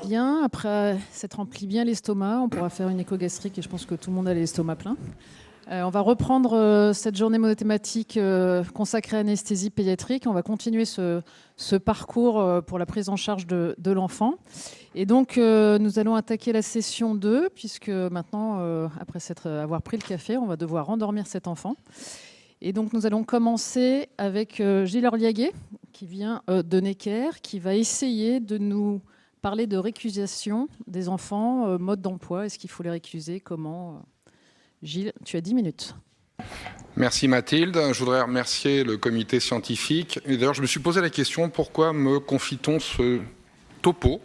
Bien, après s'être rempli bien l'estomac, on pourra faire une écho gastrique et je pense que tout le monde a l'estomac plein. On va reprendre cette journée monothématique consacrée à l'anesthésie pédiatrique. On va continuer ce parcours pour la prise en charge de l'enfant. Et donc, nous allons attaquer la session 2, puisque maintenant, après avoir pris le café, on va devoir endormir cet enfant. Et donc, nous allons commencer avec Gilles Orliaguet, qui vient de Necker, qui va essayer de nous parler de récusation des enfants, mode d'emploi. Est-ce qu'il faut les récuser? Comment Gilles, tu as 10 minutes. Merci Mathilde. Je voudrais remercier le comité scientifique. Et d'ailleurs, je me suis posé la question, pourquoi me confie-t-on ce topo?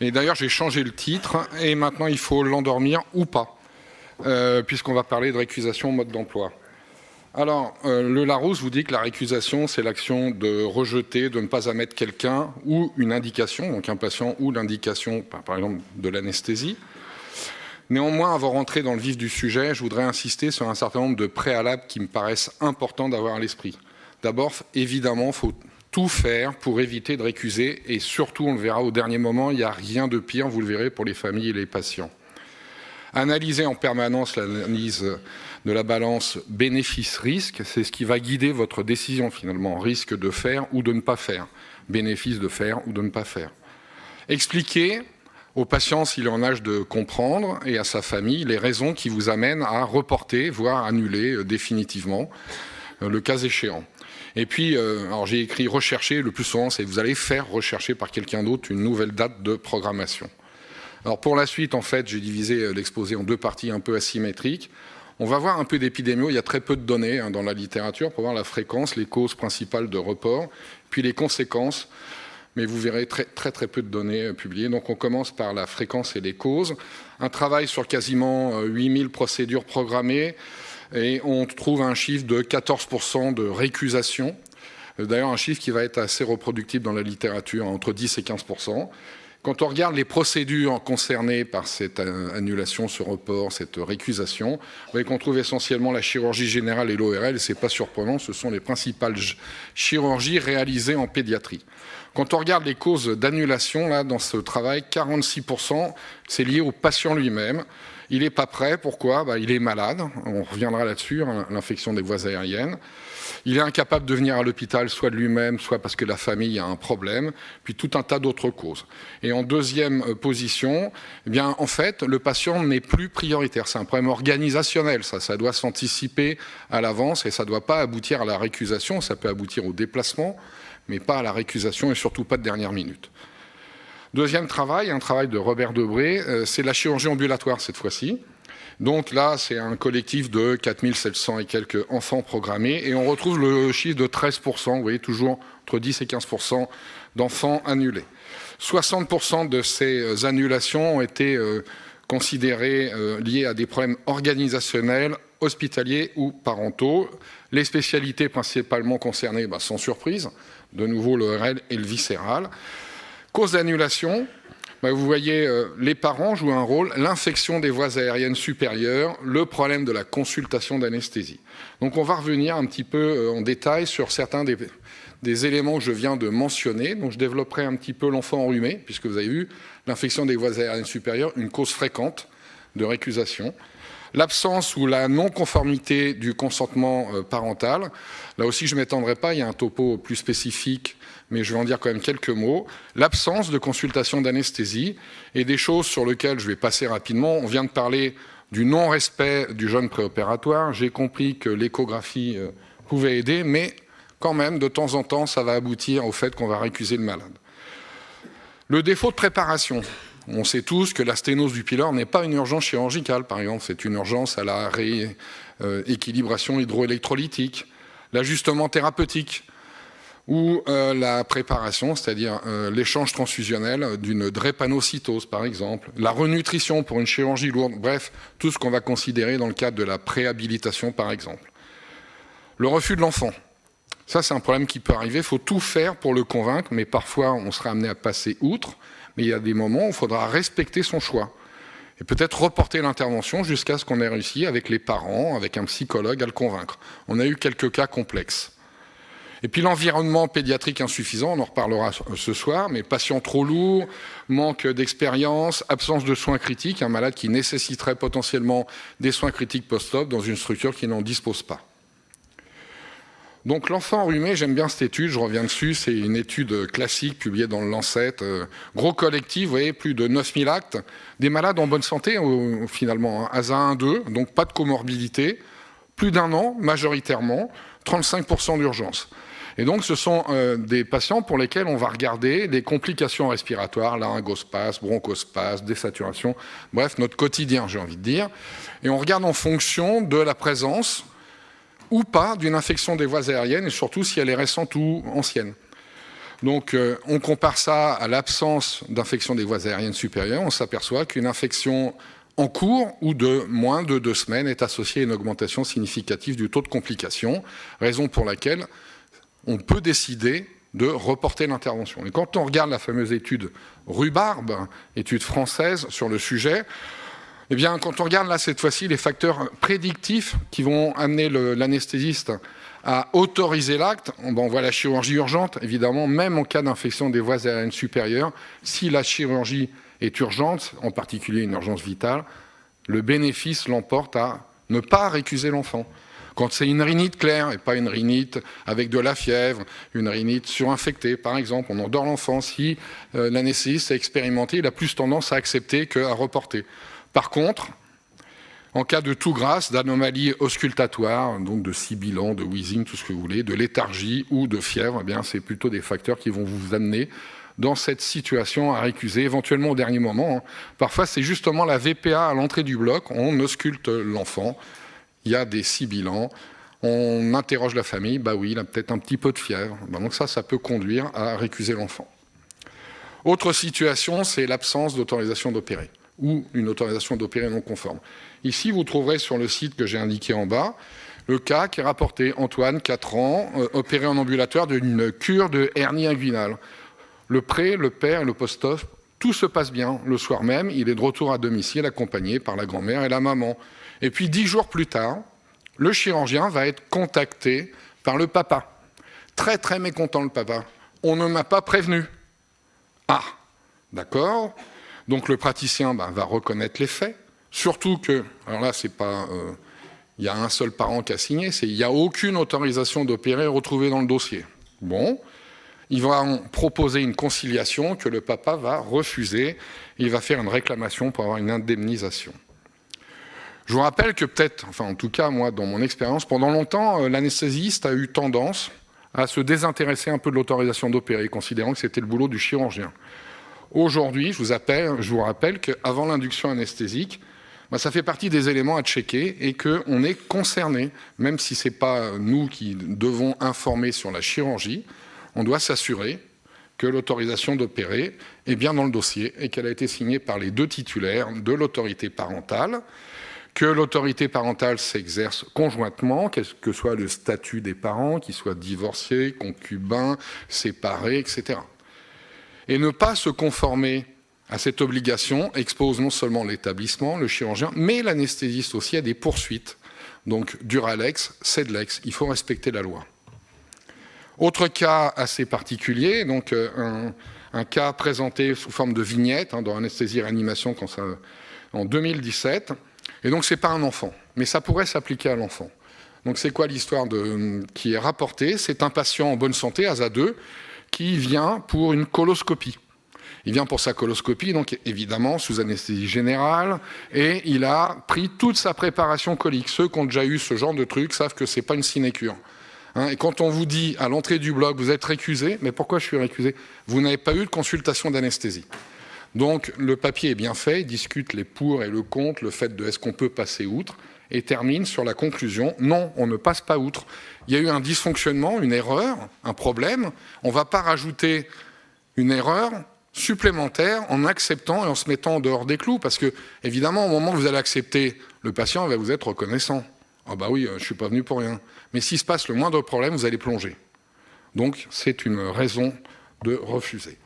Et d'ailleurs, j'ai changé le titre et maintenant, il faut l'endormir ou pas, puisqu'on va parler de récusation mode d'emploi. Alors, le Larousse vous dit que la récusation, c'est l'action de rejeter, de ne pas admettre quelqu'un ou une indication, donc un patient ou l'indication, par exemple, de l'anesthésie. Néanmoins, avant de rentrer dans le vif du sujet, je voudrais insister sur un certain nombre de préalables qui me paraissent importants d'avoir à l'esprit. D'abord, évidemment, il faut tout faire pour éviter de récuser et surtout, on le verra au dernier moment, il n'y a rien de pire, vous le verrez, pour les familles et les patients. Analyser en permanence l'analyse de la balance bénéfice-risque, c'est ce qui va guider votre décision finalement, risque de faire ou de ne pas faire, bénéfice de faire ou de ne pas faire. Expliquer au patient s'il est en âge de comprendre et à sa famille les raisons qui vous amènent à reporter, voire annuler définitivement, le cas échéant. Et puis, alors j'ai écrit rechercher, le plus souvent c'est vous allez faire rechercher par quelqu'un d'autre une nouvelle date de programmation. Alors pour la suite, en fait, j'ai divisé l'exposé en deux parties un peu asymétriques. On va voir un peu d'épidémio, il y a très peu de données dans la littérature pour voir la fréquence, les causes principales de report, puis les conséquences. Mais vous verrez très peu de données publiées. Donc on commence par la fréquence et les causes. Un travail sur quasiment 8000 procédures programmées et on trouve un chiffre de 14% de récusation. D'ailleurs un chiffre qui va être assez reproductible dans la littérature, entre 10 et 15%. Quand on regarde les procédures concernées par cette annulation, ce report, cette récusation, vous voyez qu'on trouve essentiellement la chirurgie générale et l'ORL, et ce n'est pas surprenant, ce sont les principales chirurgies réalisées en pédiatrie. Quand on regarde les causes d'annulation, là, dans ce travail, 46%, c'est lié au patient lui-même. Il n'est pas prêt, pourquoi? Il est malade, on reviendra là-dessus, l'infection des voies aériennes. Il est incapable de venir à l'hôpital, soit de lui-même, soit parce que la famille a un problème, puis tout un tas d'autres causes. Et en deuxième position, eh bien, en fait, le patient n'est plus prioritaire. C'est un problème organisationnel, ça doit s'anticiper à l'avance et ça ne doit pas aboutir à la récusation, ça peut aboutir au déplacement, mais pas à la récusation et surtout pas de dernière minute. Deuxième travail, un travail de Robert Debré, c'est la chirurgie ambulatoire cette fois-ci. Donc là, c'est un collectif de 4700 et quelques enfants programmés et on retrouve le chiffre de 13%, vous voyez, toujours entre 10 et 15% d'enfants annulés. 60% de ces annulations ont été considérées liées à des problèmes organisationnels, hospitaliers ou parentaux. Les spécialités principalement concernées, sans surprise, de nouveau l'ORL et le viscéral. Cause d'annulation, vous voyez, les parents jouent un rôle, l'infection des voies aériennes supérieures, le problème de la consultation d'anesthésie. Donc on va revenir un petit peu en détail sur certains des éléments que je viens de mentionner. Donc je développerai un petit peu l'enfant enrhumé, puisque vous avez vu, l'infection des voies aériennes supérieures, une cause fréquente de récusation. L'absence ou la non-conformité du consentement parental, là aussi je ne m'étendrai pas, il y a un topo plus spécifique, mais je vais en dire quand même quelques mots. L'absence de consultation d'anesthésie et des choses sur lesquelles je vais passer rapidement. On vient de parler du non-respect du jeûne préopératoire. J'ai compris que l'échographie pouvait aider, mais quand même, de temps en temps, ça va aboutir au fait qu'on va récuser le malade. Le défaut de préparation. On sait tous que la sténose du pylore n'est pas une urgence chirurgicale, par exemple. C'est une urgence à la rééquilibration hydroélectrolytique, l'ajustement thérapeutique ou la préparation, c'est-à-dire l'échange transfusionnel d'une drépanocytose, par exemple, la renutrition pour une chirurgie lourde, bref, tout ce qu'on va considérer dans le cadre de la préhabilitation, par exemple. Le refus de l'enfant. Ça, c'est un problème qui peut arriver. Il faut tout faire pour le convaincre, mais parfois, on sera amené à passer outre. Mais il y a des moments où il faudra respecter son choix et peut-être reporter l'intervention jusqu'à ce qu'on ait réussi avec les parents, avec un psychologue à le convaincre. On a eu quelques cas complexes. Et puis l'environnement pédiatrique insuffisant, on en reparlera ce soir, mais patient trop lourd, manque d'expérience, absence de soins critiques, un malade qui nécessiterait potentiellement des soins critiques post-op dans une structure qui n'en dispose pas. Donc l'enfant enrhumé, j'aime bien cette étude, je reviens dessus, c'est une étude classique publiée dans le Lancet, gros collectif, vous voyez, plus de 9000 actes, des malades en bonne santé finalement, ASA 1-2, donc pas de comorbidité, plus d'1 an majoritairement, 35% d'urgence. Et donc ce sont des patients pour lesquels on va regarder des complications respiratoires, laryngospasme, bronchospasme, désaturation, bref, notre quotidien, j'ai envie de dire. Et on regarde en fonction de la présence ou pas d'une infection des voies aériennes, et surtout si elle est récente ou ancienne. Donc on compare ça à l'absence d'infection des voies aériennes supérieures, on s'aperçoit qu'une infection en cours ou de moins de 2 semaines est associée à une augmentation significative du taux de complications, raison pour laquelle on peut décider de reporter l'intervention. Et quand on regarde la fameuse étude Rhubarbe, étude française sur le sujet, eh bien, quand on regarde là cette fois-ci les facteurs prédictifs qui vont amener l'anesthésiste à autoriser l'acte, on voit la chirurgie urgente, évidemment, même en cas d'infection des voies aériennes supérieures, si la chirurgie est urgente, en particulier une urgence vitale, le bénéfice l'emporte à ne pas récuser l'enfant. Quand c'est une rhinite claire et pas une rhinite avec de la fièvre, une rhinite surinfectée par exemple, on endort l'enfant. Si l'anesthésiste est expérimenté, il a plus tendance à accepter qu'à reporter. Par contre, en cas de toux grasse, d'anomalies auscultatoires, donc de sibilant, de wheezing, tout ce que vous voulez, de léthargie ou de fièvre, eh bien, c'est plutôt des facteurs qui vont vous amener dans cette situation à récuser, éventuellement au dernier moment. Parfois, c'est justement la VPA à l'entrée du bloc, on ausculte l'enfant, il y a des sibilants, on interroge la famille, bah oui, il a peut-être un petit peu de fièvre. Donc ça peut conduire à récuser l'enfant. Autre situation, c'est l'absence d'autorisation d'opérer ou une autorisation d'opérer non conforme. Ici, vous trouverez sur le site que j'ai indiqué en bas, le cas qui est rapporté, Antoine, 4 ans, opéré en ambulatoire d'une cure de hernie inguinale. Le pré, le père et le post-op, tout se passe bien. Le soir même, il est de retour à domicile accompagné par la grand-mère et la maman. Et puis 10 jours plus tard, le chirurgien va être contacté par le papa. Très très mécontent le papa. On ne m'a pas prévenu. Ah, d'accord. Donc le praticien va reconnaître les faits. Surtout que, alors là c'est pas, il y a un seul parent qui a signé, il n'y a aucune autorisation d'opérer retrouvée dans le dossier. Bon, il va proposer une conciliation que le papa va refuser. Il va faire une réclamation pour avoir une indemnisation. Je vous rappelle que peut-être, enfin en tout cas moi dans mon expérience, pendant longtemps l'anesthésiste a eu tendance à se désintéresser un peu de l'autorisation d'opérer, considérant que c'était le boulot du chirurgien. Aujourd'hui, je vous rappelle qu'avant l'induction anesthésique, ça fait partie des éléments à checker et qu'on est concerné, même si ce n'est pas nous qui devons informer sur la chirurgie, on doit s'assurer que l'autorisation d'opérer est bien dans le dossier et qu'elle a été signée par les 2 titulaires de l'autorité parentale, que l'autorité parentale s'exerce conjointement, quel que soit le statut des parents, qu'ils soient divorcés, concubins, séparés, etc. Et ne pas se conformer à cette obligation expose non seulement l'établissement, le chirurgien, mais l'anesthésiste aussi à des poursuites. Donc Duralex, Cedlex, il faut respecter la loi. Autre cas assez particulier, donc un cas présenté sous forme de vignette dans Anesthésie et Réanimation en 2017. Et donc c'est pas un enfant, mais ça pourrait s'appliquer à l'enfant. Donc c'est quoi l'histoire qui est rapportée? C'est un patient en bonne santé, ASA 2, qui vient pour une coloscopie. Il vient pour sa coloscopie, donc évidemment sous anesthésie générale, et il a pris toute sa préparation colique. Ceux qui ont déjà eu ce genre de truc savent que c'est pas une sinécure. Et quand on vous dit à l'entrée du bloc, vous êtes récusé, mais pourquoi je suis récusé? Vous n'avez pas eu de consultation d'anesthésie. Donc le papier est bien fait, il discute les pour et le contre, le fait de est-ce qu'on peut passer outre, et termine sur la conclusion, non, on ne passe pas outre. Il y a eu un dysfonctionnement, une erreur, un problème, on ne va pas rajouter une erreur supplémentaire en acceptant et en se mettant en dehors des clous, parce que évidemment au moment où vous allez accepter, le patient va vous être reconnaissant. Ah bah oui, je ne suis pas venu pour rien. Mais s'il se passe le moindre problème, vous allez plonger. Donc c'est une raison de refuser.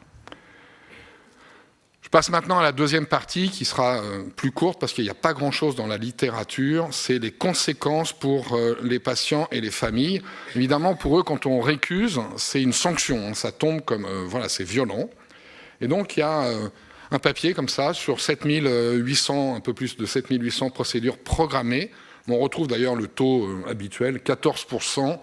passe maintenant à la deuxième partie qui sera plus courte parce qu'il n'y a pas grand-chose dans la littérature. C'est les conséquences pour les patients et les familles. Évidemment, pour eux, quand on récuse, c'est une sanction. Ça tombe comme... voilà, c'est violent. Et donc, il y a un papier comme ça sur 7800, un peu plus de 7800 procédures programmées. On retrouve d'ailleurs le taux habituel, 14%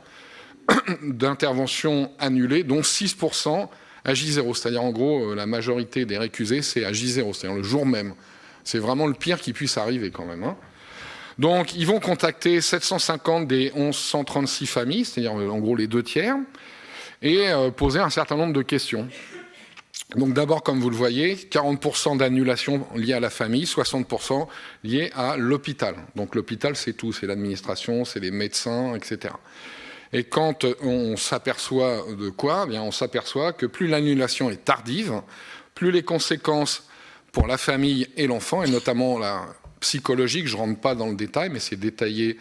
d'interventions annulées, dont 6% à J0, c'est-à-dire en gros la majorité des récusés c'est à J0, c'est-à-dire le jour même. C'est vraiment le pire qui puisse arriver quand même. Donc ils vont contacter 750 des 1136 familles, c'est-à-dire en gros les 2/3, et poser un certain nombre de questions. Donc d'abord, comme vous le voyez, 40% d'annulations liées à la famille, 60% liées à l'hôpital. Donc l'hôpital c'est tout, c'est l'administration, c'est les médecins, etc. Et quand on s'aperçoit de quoi ? Eh bien, on s'aperçoit que plus l'annulation est tardive, plus les conséquences pour la famille et l'enfant, et notamment la psychologique, je ne rentre pas dans le détail, mais c'est détaillé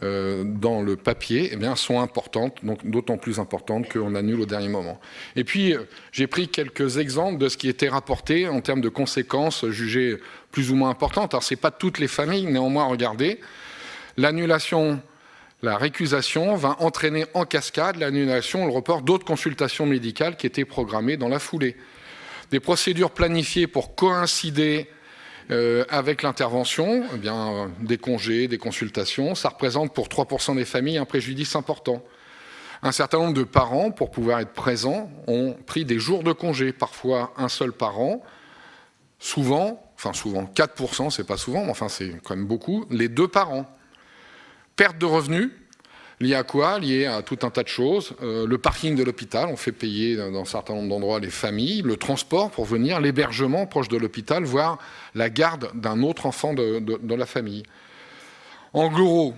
dans le papier, eh bien, sont importantes, donc d'autant plus importantes qu'on annule au dernier moment. Et puis, j'ai pris quelques exemples de ce qui était rapporté en termes de conséquences jugées plus ou moins importantes. Alors, ce n'est pas toutes les familles, néanmoins, regardez, l'annulation... La récusation va entraîner en cascade l'annulation, le report d'autres consultations médicales qui étaient programmées dans la foulée. Des procédures planifiées pour coïncider avec l'intervention, eh bien, des congés, des consultations, ça représente pour 3% des familles un préjudice important. Un certain nombre de parents, pour pouvoir être présents, ont pris des jours de congé, parfois un seul par an, souvent, 4%, c'est pas souvent, mais enfin c'est quand même beaucoup, les 2 par an. Perte de revenus, liée à quoi ? Liée à tout un tas de choses. Le parking de l'hôpital, on fait payer dans un certain nombre d'endroits les familles, le transport pour venir, l'hébergement proche de l'hôpital, voire la garde d'un autre enfant de la famille. En gros,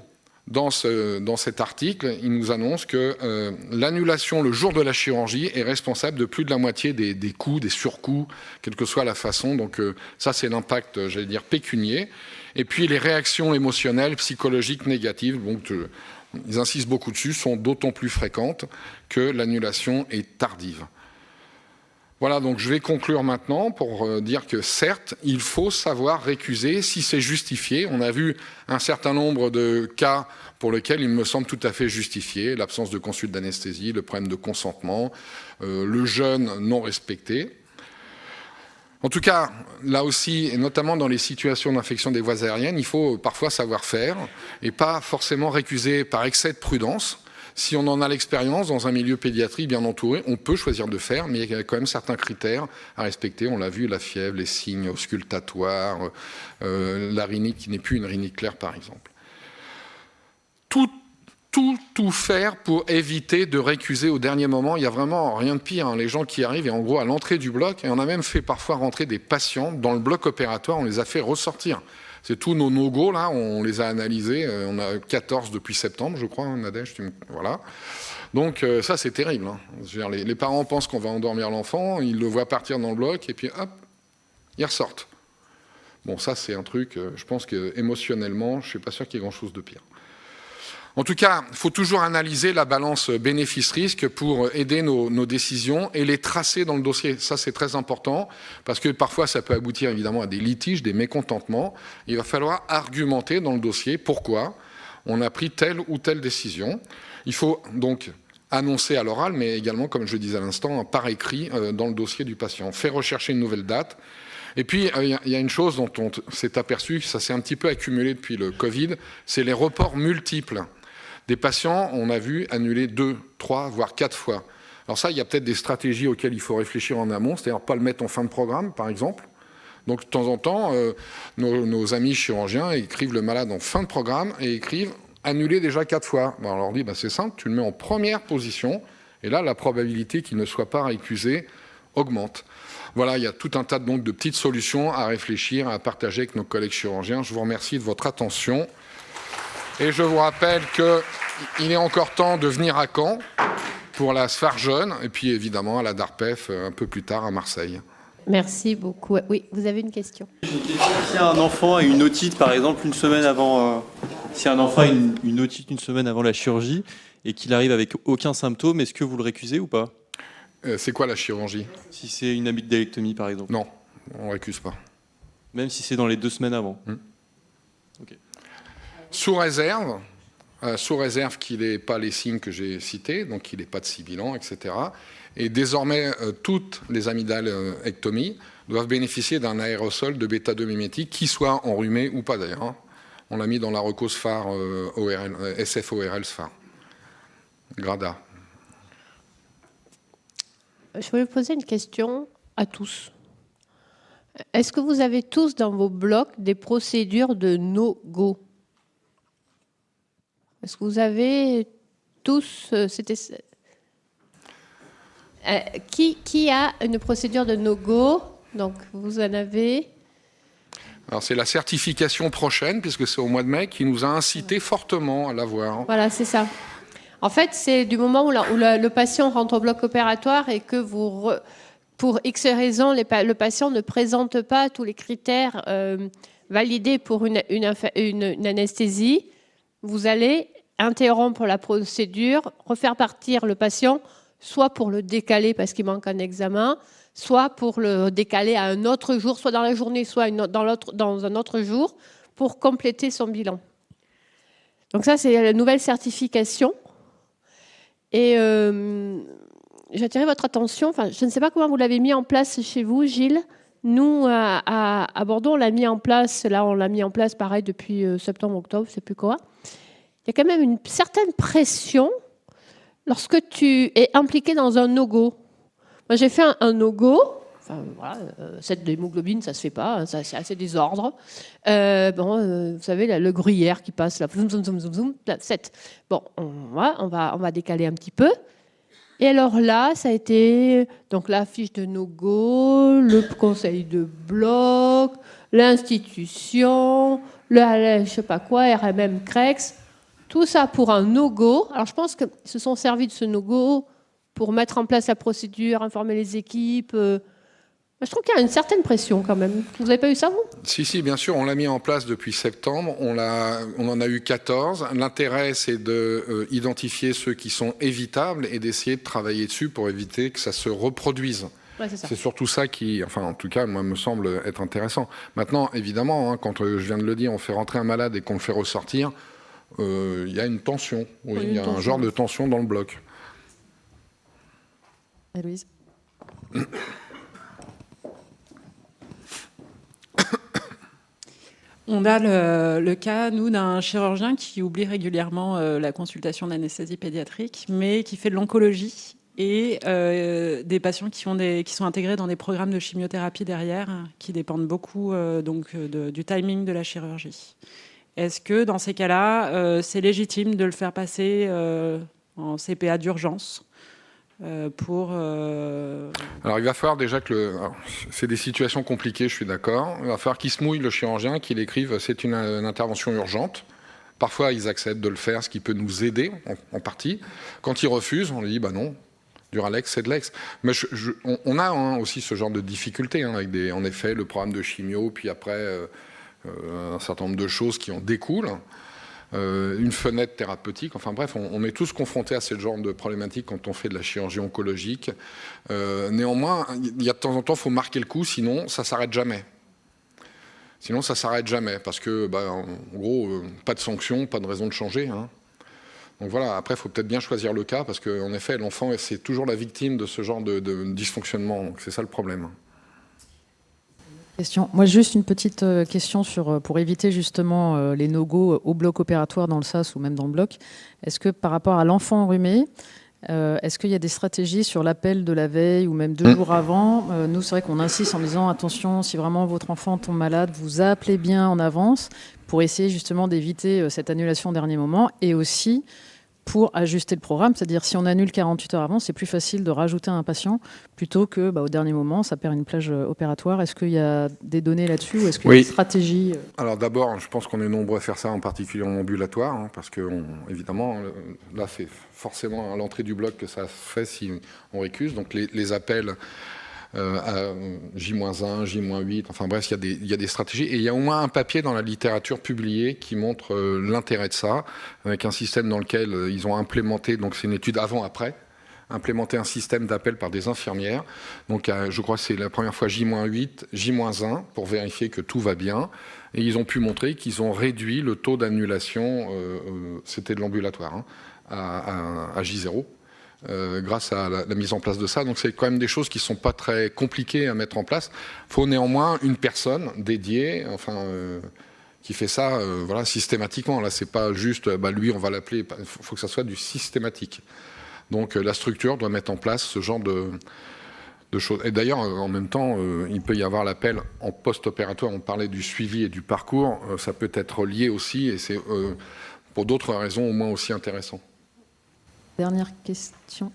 dans cet article, il nous annonce que l'annulation le jour de la chirurgie est responsable de plus de la moitié des coûts, des surcoûts, quelle que soit la façon. Donc ça, c'est l'impact, j'allais dire, pécunier. Et puis les réactions émotionnelles, psychologiques négatives, donc ils insistent beaucoup dessus, sont d'autant plus fréquentes que l'annulation est tardive. Voilà, donc je vais conclure maintenant pour dire que certes, il faut savoir récuser si c'est justifié. On a vu un certain nombre de cas pour lesquels il me semble tout à fait justifié, l'absence de consulte d'anesthésie, le problème de consentement, le jeûne non respecté. En tout cas, là aussi, et notamment dans les situations d'infection des voies aériennes, il faut parfois savoir faire et pas forcément récuser par excès de prudence. Si on en a l'expérience dans un milieu pédiatrique bien entouré, on peut choisir de faire, mais il y a quand même certains critères à respecter. On l'a vu, la fièvre, les signes auscultatoires, la rhinite qui n'est plus une rhinite claire, par exemple. Tout faire pour éviter de récuser au dernier moment. Il n'y a vraiment rien de pire. Les gens qui arrivent, et en gros, à l'entrée du bloc, et on a même fait parfois rentrer des patients dans le bloc opératoire, on les a fait ressortir. C'est tous nos no-go, là, on les a analysés. On a 14 depuis septembre, je crois, Nadège. Voilà. Donc ça, c'est terrible. Je veux dire, les parents pensent qu'on va endormir l'enfant, ils le voient partir dans le bloc, et puis hop, ils ressortent. Bon, ça, c'est un truc, je pense qu'émotionnellement, je ne suis pas sûr qu'il y ait grand-chose de pire. En tout cas, il faut toujours analyser la balance bénéfice-risque pour aider nos décisions et les tracer dans le dossier. Ça, c'est très important parce que parfois, ça peut aboutir évidemment à des litiges, des mécontentements. Il va falloir argumenter dans le dossier pourquoi on a pris telle ou telle décision. Il faut donc annoncer à l'oral, mais également, comme je le disais à l'instant, par écrit dans le dossier du patient. Faire rechercher une nouvelle date. Et puis, il y a une chose dont on s'est aperçu, ça s'est un petit peu accumulé depuis le Covid, c'est les reports multiples. Des patients, on a vu, annuler 2, 3, voire 4 fois. Alors ça, il y a peut-être des stratégies auxquelles il faut réfléchir en amont, c'est-à-dire pas le mettre en fin de programme, par exemple. Donc, de temps en temps, nos amis chirurgiens écrivent le malade en fin de programme et écrivent « annuler déjà 4 fois ». Ben, on leur dit « c'est simple, tu le mets en première position » et là, la probabilité qu'il ne soit pas récusé augmente. Voilà, il y a tout un tas donc, de petites solutions à réfléchir, à partager avec nos collègues chirurgiens. Je vous remercie de votre attention. Et je vous rappelle qu'il est encore temps de venir à Caen pour la SFAR Jeune et puis évidemment à la DARPEF un peu plus tard à Marseille. Merci beaucoup. Oui, vous avez une question. Si un enfant a une otite, par exemple, une semaine avant, si un enfant a une otite une semaine avant la chirurgie et qu'il arrive avec aucun symptôme, est-ce que vous le récusez ou pas ? C'est quoi la chirurgie ? Si c'est une amygdalectomie, par exemple. Non. on ne récuse pas. Même si c'est dans les 2 semaines avant. Okay. Sous réserve qu'il n'ait pas les signes que j'ai cités, donc qu'il n'ait pas de sibilant, etc. Et désormais, toutes les amygdalectomies doivent bénéficier d'un aérosol de bêta-2 mimétique, qui soit enrhumé ou pas d'ailleurs. On l'a mis dans la recose phare SF-ORL phare. Grada. Je voulais vous poser une question à tous. Est-ce que vous avez tous dans vos blocs des procédures de no-go? Est-ce que vous avez tous... qui a une procédure de no-go? Donc, vous en avez... Alors, c'est la certification prochaine, puisque c'est au mois de mai, qui nous a incité fortement à l'avoir. Voilà, c'est ça. En fait, c'est du moment où le patient rentre au bloc opératoire et que pour X raisons, le patient ne présente pas tous les critères validés pour une anesthésie, vous allez interrompre la procédure, refaire partir le patient, soit pour le décaler parce qu'il manque un examen, soit pour le décaler à un autre jour, soit dans la journée, soit dans un autre jour, pour compléter son bilan. Donc ça, c'est la nouvelle certification. Et j'attirais votre attention, je ne sais pas comment vous l'avez mis en place chez vous, Gilles. Nous, à Bordeaux, on l'a mis en place, pareil depuis septembre, octobre, je ne sais plus quoi. Il y a quand même une certaine pression lorsque tu es impliqué dans un no-go. Moi, j'ai fait un no-go. Cette d'hémoglobine, ça ne se fait pas, hein, c'est assez désordre. Vous savez, le gruyère qui passe là, zoom, zoom, zoom, zoom, zoom, là, 7. Bon, on va décaler un petit peu. Et alors là, ça a été donc la fiche de no-go, le conseil de bloc, l'institution, je ne sais pas quoi, RMM, CREX, tout ça pour un no-go. Alors je pense qu'ils se sont servis de ce no-go pour mettre en place la procédure, informer les équipes. Je trouve qu'il y a une certaine pression quand même. Vous n'avez pas eu ça, vous? Si, bien sûr, on l'a mis en place depuis septembre. On en a eu 14. L'intérêt, c'est d'identifier ceux qui sont évitables et d'essayer de travailler dessus pour éviter que ça se reproduise. Ouais, c'est surtout ça qui, en tout cas, moi, me semble être intéressant. Maintenant, évidemment, quand je viens de le dire, on fait rentrer un malade et qu'on le fait ressortir, il y a une tension. Oui, il y a un genre de tension dans le bloc. Et Louise? On a le cas, nous, d'un chirurgien qui oublie régulièrement la consultation d'anesthésie pédiatrique, mais qui fait de l'oncologie et des patients qui sont intégrés dans des programmes de chimiothérapie derrière, qui dépendent beaucoup du timing de la chirurgie. Est-ce que, dans ces cas-là, c'est légitime de le faire passer en CPA d'urgence Alors il va falloir déjà c'est des situations compliquées, je suis d'accord. Il va falloir qu'il se mouille, le chirurgien, qu'il écrive c'est une intervention urgente. Parfois ils acceptent de le faire, ce qui peut nous aider en partie. Quand ils refusent, on lui dit non, Duralex c'est de l'ex. Mais on a aussi ce genre de difficultés avec en effet le programme de chimio, puis après un certain nombre de choses qui en découlent. Une fenêtre thérapeutique, enfin bref, on est tous confrontés à ce genre de problématiques quand on fait de la chirurgie oncologique. Néanmoins, il y a de temps en temps, il faut marquer le coup, sinon ça ne s'arrête jamais. Parce que, en gros, pas de sanction, pas de raison de changer. Hein. Donc voilà, après, il faut peut-être bien choisir le cas, parce qu'en effet, l'enfant, c'est toujours la victime de ce genre de dysfonctionnement, donc c'est ça le problème. Question. Moi, juste une petite question pour éviter justement les no-go au bloc opératoire dans le SAS ou même dans le bloc. Est-ce que par rapport à l'enfant enrhumé, est-ce qu'il y a des stratégies sur l'appel de la veille ou même 2 jours avant? Nous, c'est vrai qu'on insiste en disant attention, si vraiment votre enfant tombe malade, vous appelez bien en avance pour essayer justement d'éviter cette annulation au dernier moment et aussi pour ajuster le programme, c'est-à-dire si on annule 48 heures avant, c'est plus facile de rajouter un patient plutôt que au dernier moment, ça perd une plage opératoire. Est-ce qu'il y a des données là-dessus ou est-ce qu'il y a des stratégies? Alors d'abord, je pense qu'on est nombreux à faire ça, en particulier en ambulatoire, parce que évidemment, là c'est forcément à l'entrée du bloc que ça fait si on récuse. Donc les appels à J-1, J-8, enfin bref, il y a des stratégies. Et il y a au moins un papier dans la littérature publiée qui montre l'intérêt de ça, avec un système dans lequel ils ont implémenté, donc c'est une étude avant-après, implémenter un système d'appel par des infirmières. Donc je crois que c'est la première fois J-8, J-1 pour vérifier que tout va bien. Et ils ont pu montrer qu'ils ont réduit le taux d'annulation, c'était de l'ambulatoire, hein, à J0. Grâce à la mise en place de ça. Donc c'est quand même des choses qui ne sont pas très compliquées à mettre en place. Il faut néanmoins une personne dédiée, qui fait ça voilà, systématiquement. Là, c'est pas juste, lui, on va l'appeler. Il faut que ça soit du systématique. Donc la structure doit mettre en place ce genre de choses. Et d'ailleurs, en même temps, il peut y avoir l'appel en post-opératoire. On parlait du suivi et du parcours. Ça peut être lié aussi, et c'est pour d'autres raisons au moins aussi intéressant. Dernière question.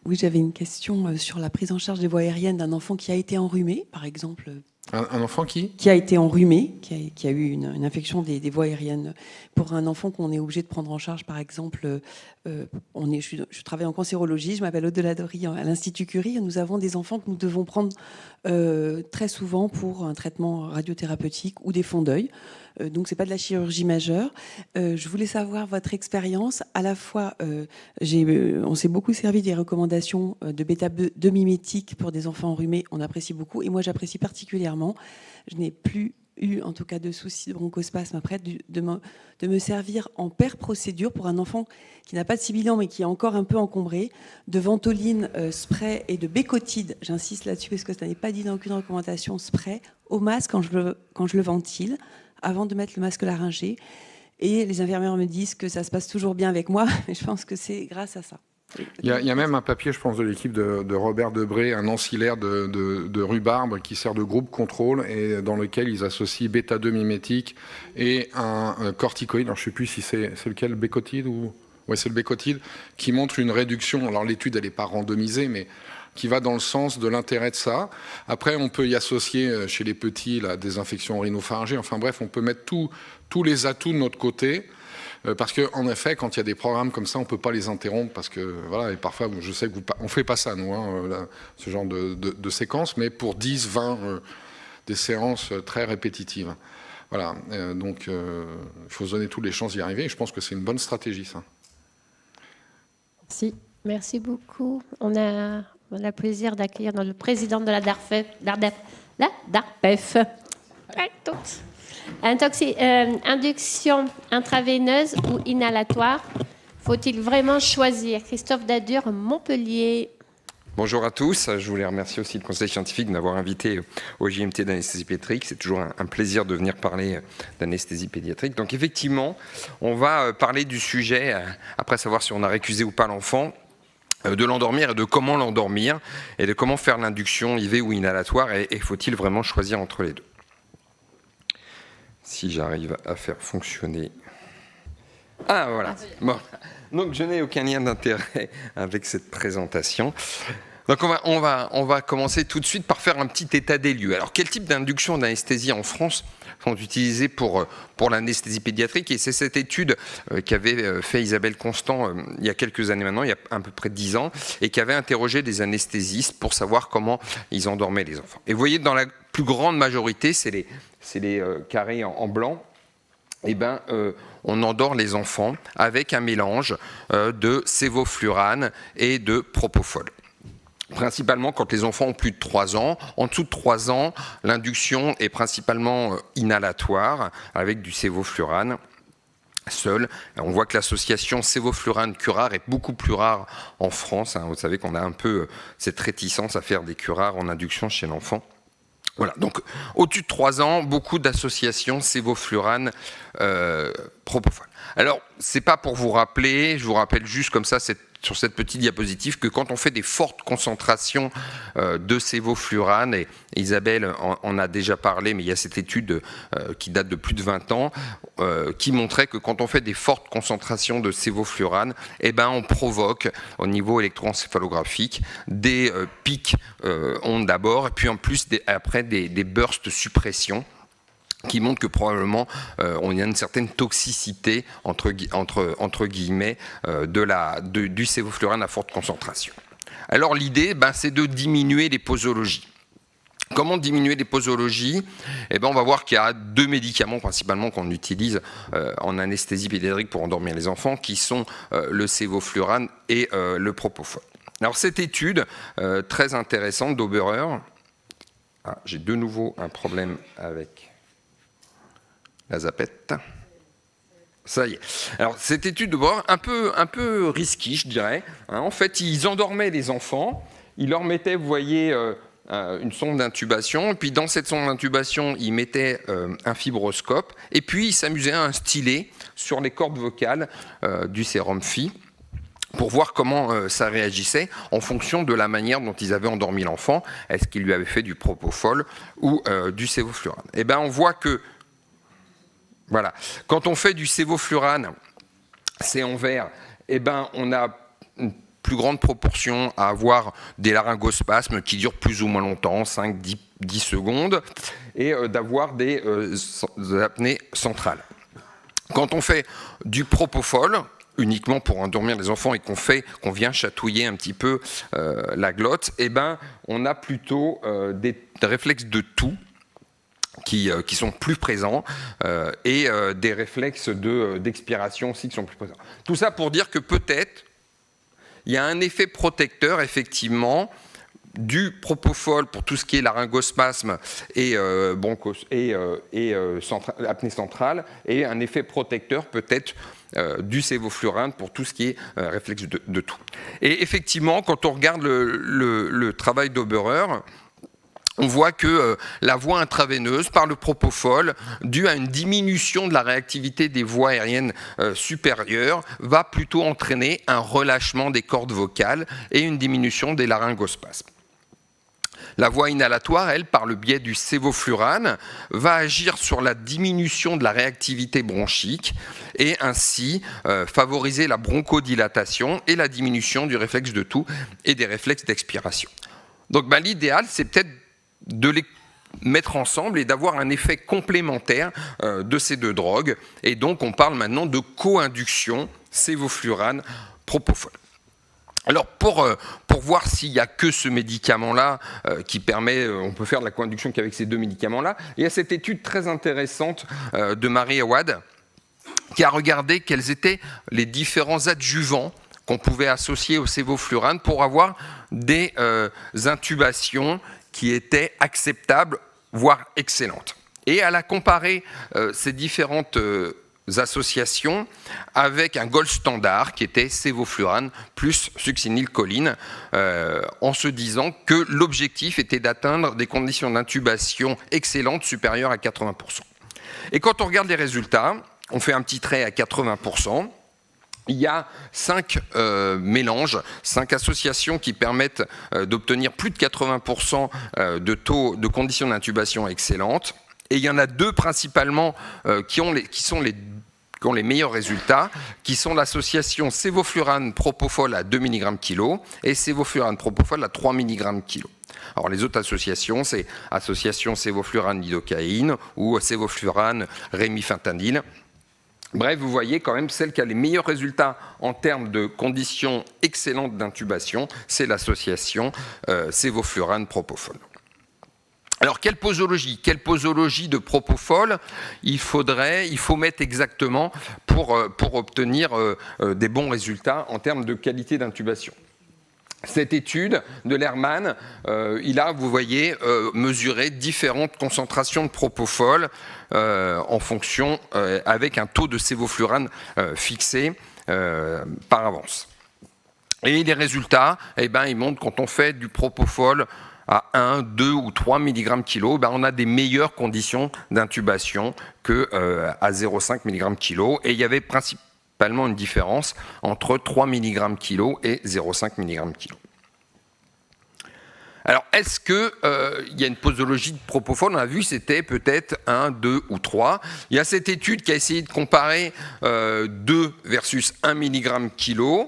Oui, j'avais une question sur la prise en charge des voies aériennes d'un enfant qui a été enrhumé, par exemple. Un enfant qui a été enrhumé, qui a eu une infection des voies aériennes. Pour un enfant qu'on est obligé de prendre en charge, par exemple, je travaille en cancérologie, je m'appelle Aude Deladorie à l'Institut Curie. Nous avons des enfants que nous devons prendre très souvent pour un traitement radiothérapeutique ou des fonds d'œil. Donc c'est pas de la chirurgie majeure. Je voulais savoir votre expérience. À la fois, on s'est beaucoup servi des recommandations de bêta-2 mimétique pour des enfants enrhumés. On apprécie beaucoup, et moi j'apprécie particulièrement. Je n'ai plus eu, en tout cas, de soucis de bronchospasme après, de me servir en paire procédure pour un enfant qui n'a pas de sibilant mais qui est encore un peu encombré, de ventoline spray et de bécotide. J'insiste là-dessus parce que ça n'est pas dit dans aucune recommandation. Spray au masque quand je le ventile, avant de mettre le masque laryngé. Et les infirmières me disent que ça se passe toujours bien avec moi, mais je pense que c'est grâce à ça. Il y a même un papier, je pense, de l'équipe de Robert Debré, un ancillaire de rhubarbe qui sert de groupe contrôle et dans lequel ils associent bêta-2 mimétique et un corticoïde. Alors, je ne sais plus si c'est lequel, le bécotide ou... Oui, c'est le bécotide, qui montre une réduction. Alors l'étude, elle n'est pas randomisée, mais qui va dans le sens de l'intérêt de ça. Après, on peut y associer chez les petits la désinfection rhinopharyngée. Enfin bref, on peut mettre tous les atouts de notre côté. Parce qu'en effet, quand il y a des programmes comme ça, on ne peut pas les interrompre. Parce que, voilà, et parfois, je sais on ne fait pas ça, nous, hein, ce genre de séquence, mais pour 10, 20, des séances très répétitives. Voilà, donc il faut se donner toutes les chances d'y arriver. Et je pense que c'est une bonne stratégie, ça. Merci. Merci beaucoup. On a le plaisir d'accueillir le président de la DARPEF. Induction intraveineuse ou inhalatoire, faut-il vraiment choisir? Christophe Dadur, Montpellier. Bonjour à tous, je voulais remercier aussi le Conseil scientifique de m'avoir invité au JMT d'anesthésie pédiatrique. C'est toujours un plaisir de venir parler d'anesthésie pédiatrique. Donc effectivement, on va parler du sujet, après savoir si on a récusé ou pas l'enfant, de l'endormir et de comment l'endormir, et de comment faire l'induction IV ou inhalatoire, et faut-il vraiment choisir entre les deux? Si j'arrive à faire fonctionner... Ah voilà, bon. Donc je n'ai aucun lien d'intérêt avec cette présentation. Donc on va commencer tout de suite par faire un petit état des lieux. Alors quel type d'induction d'anesthésie en France sont utilisées pour l'anesthésie pédiatrique? Et c'est cette étude qu'avait fait Isabelle Constant il y a quelques années maintenant, il y a à peu près 10 ans, et qui avait interrogé des anesthésistes pour savoir comment ils endormaient les enfants. Et vous voyez, dans la plus grande majorité, c'est les carrés en blanc, eh ben, on endort les enfants avec un mélange de sévoflurane et de propofol. Principalement quand les enfants ont plus de 3 ans. En dessous de 3 ans, l'induction est principalement inhalatoire avec du sévoflurane seul. On voit que l'association sévoflurane-curare est beaucoup plus rare en France. Vous savez qu'on a un peu cette réticence à faire des curares en induction chez l'enfant. Voilà, donc au-dessus de 3 ans, beaucoup d'associations sévoflurane propofol. Alors, c'est pas pour vous rappeler, je vous rappelle juste comme ça sur cette petite diapositive que quand on fait des fortes concentrations de sévoflurane, et Isabelle en a déjà parlé, mais il y a cette étude qui date de plus de 20 ans, qui montrait que quand on fait des fortes concentrations de sévoflurane, eh ben on provoque au niveau électroencéphalographique des pics ondes d'abord, et puis en plus après des bursts suppression, qui montre que probablement on y a une certaine toxicité entre guillemets du sévoflurane à forte concentration. Alors l'idée, c'est de diminuer les posologies. Comment diminuer les posologies? Eh ben, on va voir qu'il y a 2 médicaments principalement qu'on utilise en anesthésie pédiatrique pour endormir les enfants, qui sont le sévoflurane et le propofol. Alors cette étude très intéressante d'Oberer, j'ai de nouveau un problème avec la zapette. Ça y est. Alors cette étude d'Oberer, un peu risquée, je dirais. En fait, ils endormaient les enfants, ils leur mettaient, vous voyez, une sonde d'intubation, et puis dans cette sonde d'intubation, ils mettaient un fibroscope, et puis ils s'amusaient à instiller sur les cordes vocales du sérum Phi, pour voir comment ça réagissait en fonction de la manière dont ils avaient endormi l'enfant. Est-ce qu'ils lui avaient fait du propofol ou du sévoflurane? Eh bien, on voit que, voilà, quand on fait du sévoflurane, c'est en vert, eh ben, on a une plus grande proportion à avoir des laryngospasmes qui durent plus ou moins longtemps, 5, 10 secondes, et d'avoir des apnées centrales. Quand on fait du propofol, uniquement pour endormir les enfants et qu'on vient chatouiller un petit peu la glotte, eh ben, on a plutôt des réflexes de toux qui sont plus présents et des réflexes d'expiration aussi qui sont plus présents. Tout ça pour dire que peut-être il y a un effet protecteur effectivement du propofol pour tout ce qui est laryngospasme et apnée centrale, et un effet protecteur peut-être du sévoflurane pour tout ce qui est réflexe de toux. Et effectivement, quand on regarde le travail d'Oberer, on voit que la voie intraveineuse par le propofol, due à une diminution de la réactivité des voies aériennes supérieures, va plutôt entraîner un relâchement des cordes vocales et une diminution des laryngospasmes. La voie inhalatoire, elle, par le biais du sévoflurane, va agir sur la diminution de la réactivité bronchique et ainsi favoriser la bronchodilatation et la diminution du réflexe de toux et des réflexes d'expiration. Donc l'idéal, c'est peut-être de les mettre ensemble et d'avoir un effet complémentaire de ces deux drogues. Et donc on parle maintenant de co-induction sévoflurane-propofol. Alors pour voir s'il n'y a que ce médicament-là qui permet, on peut faire de la co-induction qu'avec ces deux médicaments-là, il y a cette étude très intéressante de Marie Awad qui a regardé quels étaient les différents adjuvants qu'on pouvait associer au sévoflurane pour avoir des intubations qui étaient acceptables, voire excellentes. Et elle a comparé ces différentes associations avec un gold standard qui était sévoflurane plus succinylcholine, en se disant que l'objectif était d'atteindre des conditions d'intubation excellentes supérieures à 80%. Et quand on regarde les résultats, on fait un petit trait à 80%, il y a 5 mélanges, 5 associations qui permettent d'obtenir plus de 80% de taux de conditions d'intubation excellentes. Et il y en a 2 principalement qui ont les meilleurs résultats, qui sont l'association sévoflurane propofol à 2 mg kg et sévoflurane propofol à 3 mg kg. Alors les autres associations, c'est association sévoflurane lidocaïne ou sévoflurane rémifentanil. Bref, vous voyez quand même celle qui a les meilleurs résultats en termes de conditions excellentes d'intubation, c'est l'association sévoflurane propofol. Alors, quelle posologie de propofol il faut mettre exactement pour obtenir des bons résultats en termes de qualité d'intubation? Cette étude de Lerman, il a, vous voyez, mesuré différentes concentrations de propofol en fonction, avec un taux de sévoflurane fixé par avance. Et les résultats, ils montrent quand on fait du propofol à 1, 2 ou 3 mg kg, on a des meilleures conditions d'intubation qu'à 0,5 mg kg. Et il y avait principalement une différence entre 3 mg kg et 0,5 mg kg. Alors, est-ce qu'il y a une posologie de propofol? On a vu c'était peut-être 1, 2 ou 3. Il y a cette étude qui a essayé de comparer 2 versus 1 mg kg.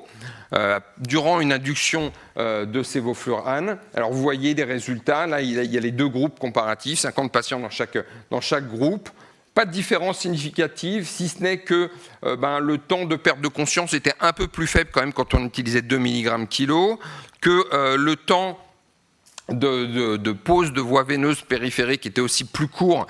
Durant une induction de sévoflurane. Alors vous voyez des résultats, là il y a les 2 groupes comparatifs, 50 patients dans chaque groupe. Pas de différence significative, si ce n'est que le temps de perte de conscience était un peu plus faible quand même quand on utilisait 2 mg kg, que le temps de pose de voies veineuses périphériques était aussi plus court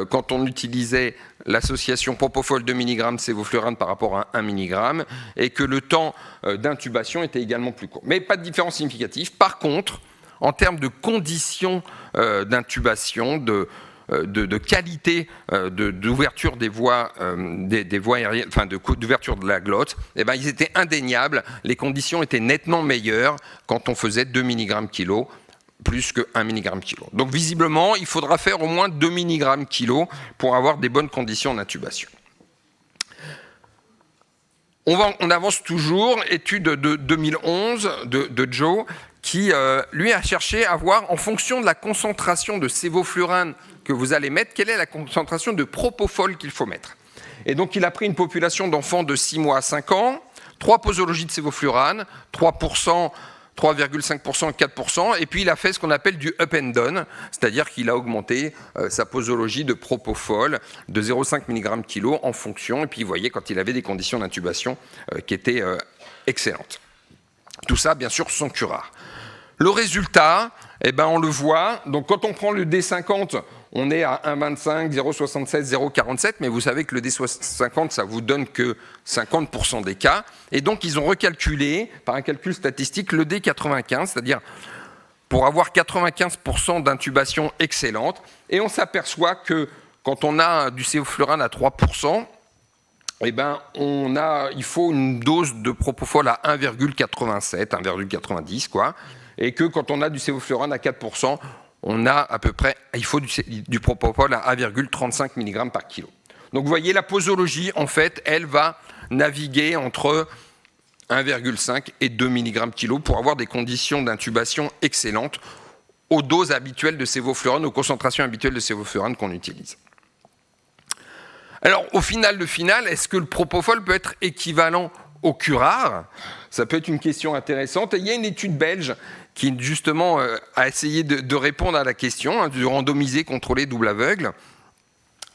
quand on utilisait l'association propofol 2 mg sévoflurane par rapport à 1 mg, et que le temps d'intubation était également plus court. Mais pas de différence significative. Par contre, en termes de conditions d'intubation, de qualité d'ouverture des voies aériennes, enfin d'ouverture de la glotte, eh ben, ils étaient indéniables. Les conditions étaient nettement meilleures quand on faisait 2 mg kg plus que 1 mg kg. Donc visiblement, il faudra faire au moins 2 mg kg pour avoir des bonnes conditions d'intubation. On avance toujours, étude de 2011 de Joe, qui lui a cherché à voir, en fonction de la concentration de sévoflurane que vous allez mettre, quelle est la concentration de propofol qu'il faut mettre. Et donc il a pris une population d'enfants de 6 mois à 5 ans, 3 posologies de sévoflurane, 3%, 3,5%, 4%, et puis il a fait ce qu'on appelle du up and down, c'est-à-dire qu'il a augmenté sa posologie de propofol de 0,5 mg kg en fonction, et puis vous voyez quand il avait des conditions d'intubation qui étaient excellentes. Tout ça, bien sûr, sans curare. Le résultat, eh ben, on le voit, donc quand on prend le D50, on est à 1,25, 0,76, 0,47, mais vous savez que le D50, ça vous donne que 50% des cas. Et donc, ils ont recalculé, par un calcul statistique, le D95, c'est-à-dire pour avoir 95% d'intubation excellente. Et on s'aperçoit que quand on a du sévoflurane à 3%, eh ben, il faut une dose de propofol à 1,87, 1,90, quoi. Et que quand on a du sévoflurane à 4%, on a à peu près, il faut du propofol à 1,35 mg par kilo. Donc vous voyez, la posologie, en fait, elle va naviguer entre 1,5 et 2 mg kilo pour avoir des conditions d'intubation excellentes aux doses habituelles de sévoflurane, aux concentrations habituelles de sévoflurane qu'on utilise. Alors, au final, est-ce que le propofol peut être équivalent au curare? Ça peut être une question intéressante. Et il y a une étude belge qui, justement, a essayé de répondre à la question, de randomiser, contrôler, double aveugle.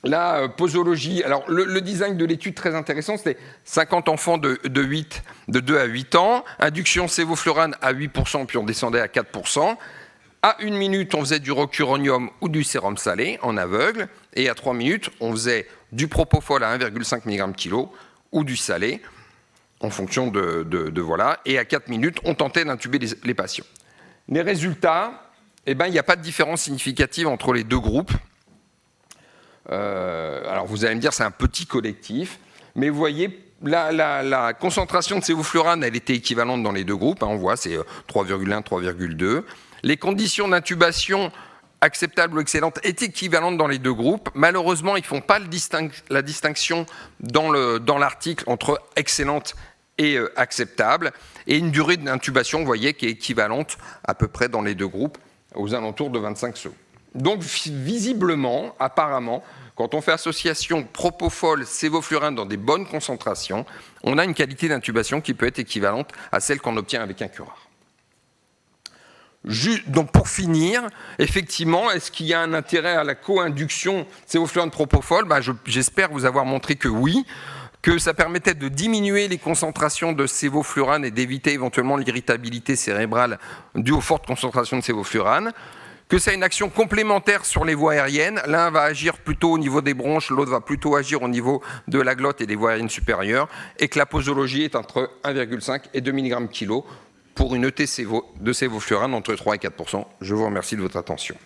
La posologie, alors le design de l'étude très intéressant, c'était 50 enfants de 2 à 8 ans, induction sévoflurane à 8%, puis on descendait à 4%. À 1 minute, on faisait du rocuronium ou du sérum salé en aveugle, et à 3 minutes, on faisait du propofol à 1,5 mg kg ou du salé, en fonction de voilà, et à 4 minutes, on tentait d'intuber les patients. Les résultats, eh ben, il n'y a pas de différence significative entre les deux groupes. Alors vous allez me dire, c'est un petit collectif, mais vous voyez, la concentration de sévoflurane, elle était équivalente dans les deux groupes, hein, on voit, c'est 3,1, 3,2. Les conditions d'intubation acceptables ou excellentes étaient équivalentes dans les deux groupes. Malheureusement, ils ne font pas la distinction dans l'article entre excellente et acceptable, et une durée d'intubation, vous voyez, qui est équivalente à peu près dans les deux groupes, aux alentours de 25 secondes. Donc, visiblement, apparemment, quand on fait association propofol, sévoflurane dans des bonnes concentrations, on a une qualité d'intubation qui peut être équivalente à celle qu'on obtient avec un curare. Donc, pour finir, effectivement, est-ce qu'il y a un intérêt à la co-induction sévoflurane-propofol? J'espère vous avoir montré que oui, que ça permettait de diminuer les concentrations de sévoflurane et d'éviter éventuellement l'irritabilité cérébrale due aux fortes concentrations de sévoflurane, que ça a une action complémentaire sur les voies aériennes. L'un va agir plutôt au niveau des bronches, l'autre va plutôt agir au niveau de la glotte et des voies aériennes supérieures, et que la posologie est entre 1,5 et 2 mg kg pour une ET de sévoflurane entre 3 et 4%. Je vous remercie de votre attention.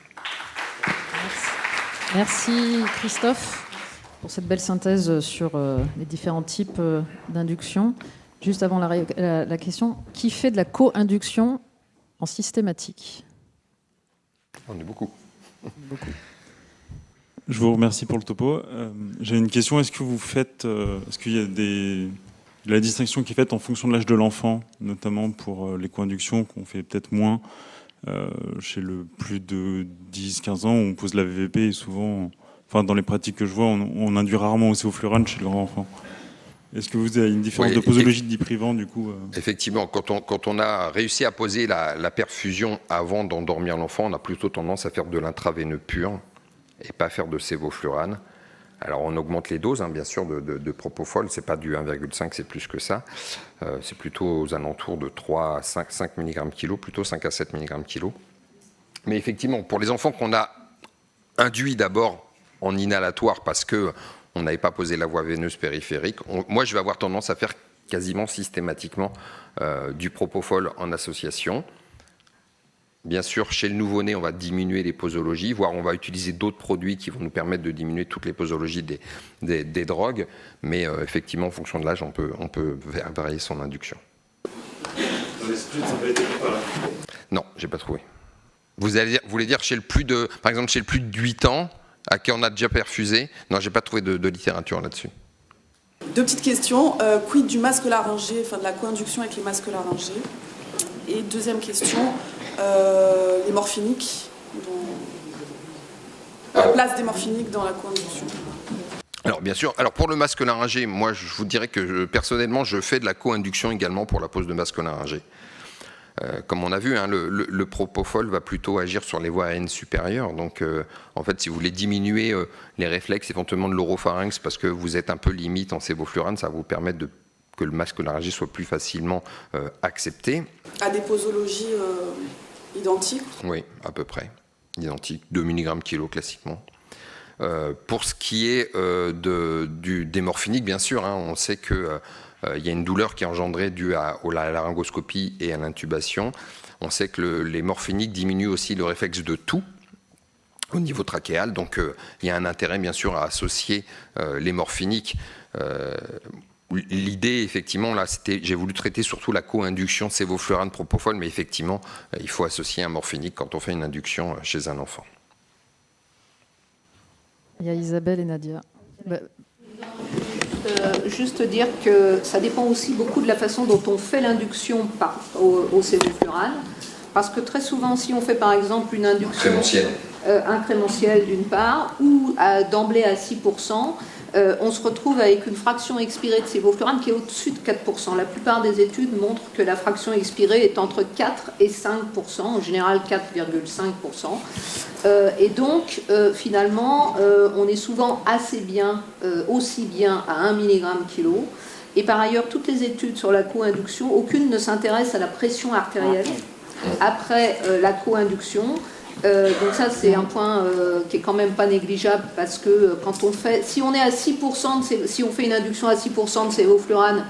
Merci Christophe pour cette belle synthèse sur les différents types d'induction. Juste avant la question, qui fait de la co-induction en systématique? On est beaucoup. Je vous remercie pour le topo. J'ai une question. Est-ce que vous faites, est-ce qu'il y a de la distinction qui est faite en fonction de l'âge de l'enfant, notamment pour les co-inductions qu'on fait peut-être moins chez le plus de 10-15 ans, où on pose la VVP et souvent, enfin dans les pratiques que je vois, on induit rarement au sévoflurane chez le grand enfant. Est-ce que vous avez une différence de posologie de diprivant du coup Effectivement, quand on a réussi à poser la perfusion avant d'endormir l'enfant, on a plutôt tendance à faire de l'intraveineux pur et pas faire de sévoflurane. Alors on augmente les doses, hein, bien sûr, de propofol, c'est pas du 1,5, c'est plus que ça. C'est plutôt aux alentours de 3 à 5 mg kg, plutôt 5 à 7 mg kg. Mais effectivement, pour les enfants qu'on a induits d'abord en inhalatoire parce qu'on n'avait pas posé la voie veineuse périphérique, moi je vais avoir tendance à faire quasiment systématiquement du propofol en association. Bien sûr, chez le nouveau-né, on va diminuer les posologies, voire on va utiliser d'autres produits qui vont nous permettre de diminuer toutes les posologies des drogues. Mais effectivement, en fonction de l'âge, on peut varier son induction. Dans les splits, ça peut être par là. Non, j'ai pas trouvé. Vous voulez dire par exemple chez le plus de 8 ans, à qui on a déjà perfusé? Non, j'ai pas trouvé de littérature là-dessus. 2 petites questions. Quid du masque laryngé, enfin de la co-induction avec les masques laryngés? Et deuxième question, les morphiniques, la place des morphiniques dans la co-induction. Alors bien sûr, pour le masque laryngé, moi je vous dirais que personnellement je fais de la co-induction également pour la pose de masque laryngé. Comme on a vu, le propofol va plutôt agir sur les voies aériennes supérieures. Donc, en fait, si vous voulez diminuer les réflexes éventuellement de l'oropharynx parce que vous êtes un peu limite en sévoflurane, ça va vous permettre que le masque laryngé soit plus facilement accepté. À des posologies identiques? Oui, à peu près. Identiques, 2 mg kg classiquement. Pour ce qui est des morphiniques, bien sûr, on sait que il y a une douleur qui est engendrée due à la laryngoscopie et à l'intubation. On sait que les morphiniques diminuent aussi le réflexe de toux au niveau trachéal. Donc, il y a un intérêt, bien sûr, à associer les morphiniques. L'idée, effectivement, là, j'ai voulu traiter surtout la co-induction sévoflurane propofol, mais effectivement, il faut associer un morphinique quand on fait une induction chez un enfant. Il y a Isabelle et Nadia. Juste dire que ça dépend aussi beaucoup de la façon dont on fait l'induction au sévoflurane. Parce que très souvent, si on fait par exemple une induction incrémentielle d'une part, ou d'emblée à 6%, on se retrouve avec une fraction expirée de sévoflurane qui est au-dessus de 4%. La plupart des études montrent que la fraction expirée est entre 4 et 5%, en général 4,5%. Et donc, finalement, on est souvent aussi bien à 1 mg kg. Et par ailleurs, toutes les études sur la co-induction, aucune ne s'intéresse à la pression artérielle après la co-induction. Donc ça, c'est un point qui est quand même pas négligeable parce que si on est à 6%, si on fait une induction à 6% de sévoflurane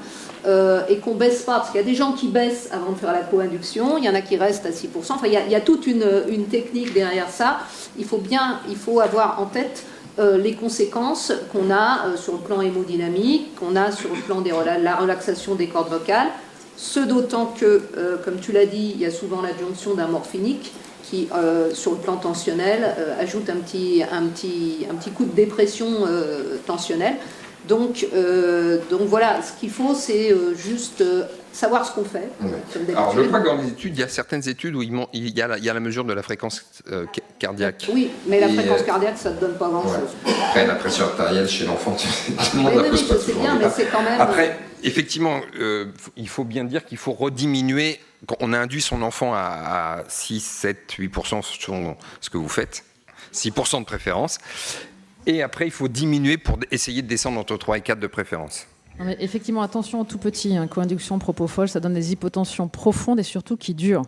et qu'on baisse pas, parce qu'il y a des gens qui baissent avant de faire la co-induction, il y en a qui restent à 6%. Enfin, il y a toute une technique derrière ça. Il faut avoir en tête les conséquences qu'on a sur le plan hémodynamique, qu'on a sur le plan de la relaxation des cordes vocales. Ce d'autant que, comme tu l'as dit, il y a souvent l'adjonction d'un morphinique qui, sur le plan tensionnel, ajoute un petit coup de dépression tensionnelle. Donc voilà, ce qu'il faut, c'est juste savoir ce qu'on fait. Alors, je crois que dans les études, il y a certaines études où il y a la mesure de la fréquence cardiaque. Oui, mais la fréquence cardiaque, ça ne donne pas grand-chose. Après, la pression artérielle chez l'enfant, tout le monde la pose pas toujours. Bien, mais c'est quand même... Après, effectivement, il faut bien dire qu'il faut rediminuer. Quand on a induit son enfant à 6, 7, 8% selon ce que vous faites, 6% de préférence, et après, il faut diminuer pour essayer de descendre entre 3 et 4 de préférence. Non, mais effectivement, attention au tout petit. Co-induction propofol, ça donne des hypotensions profondes et surtout qui durent.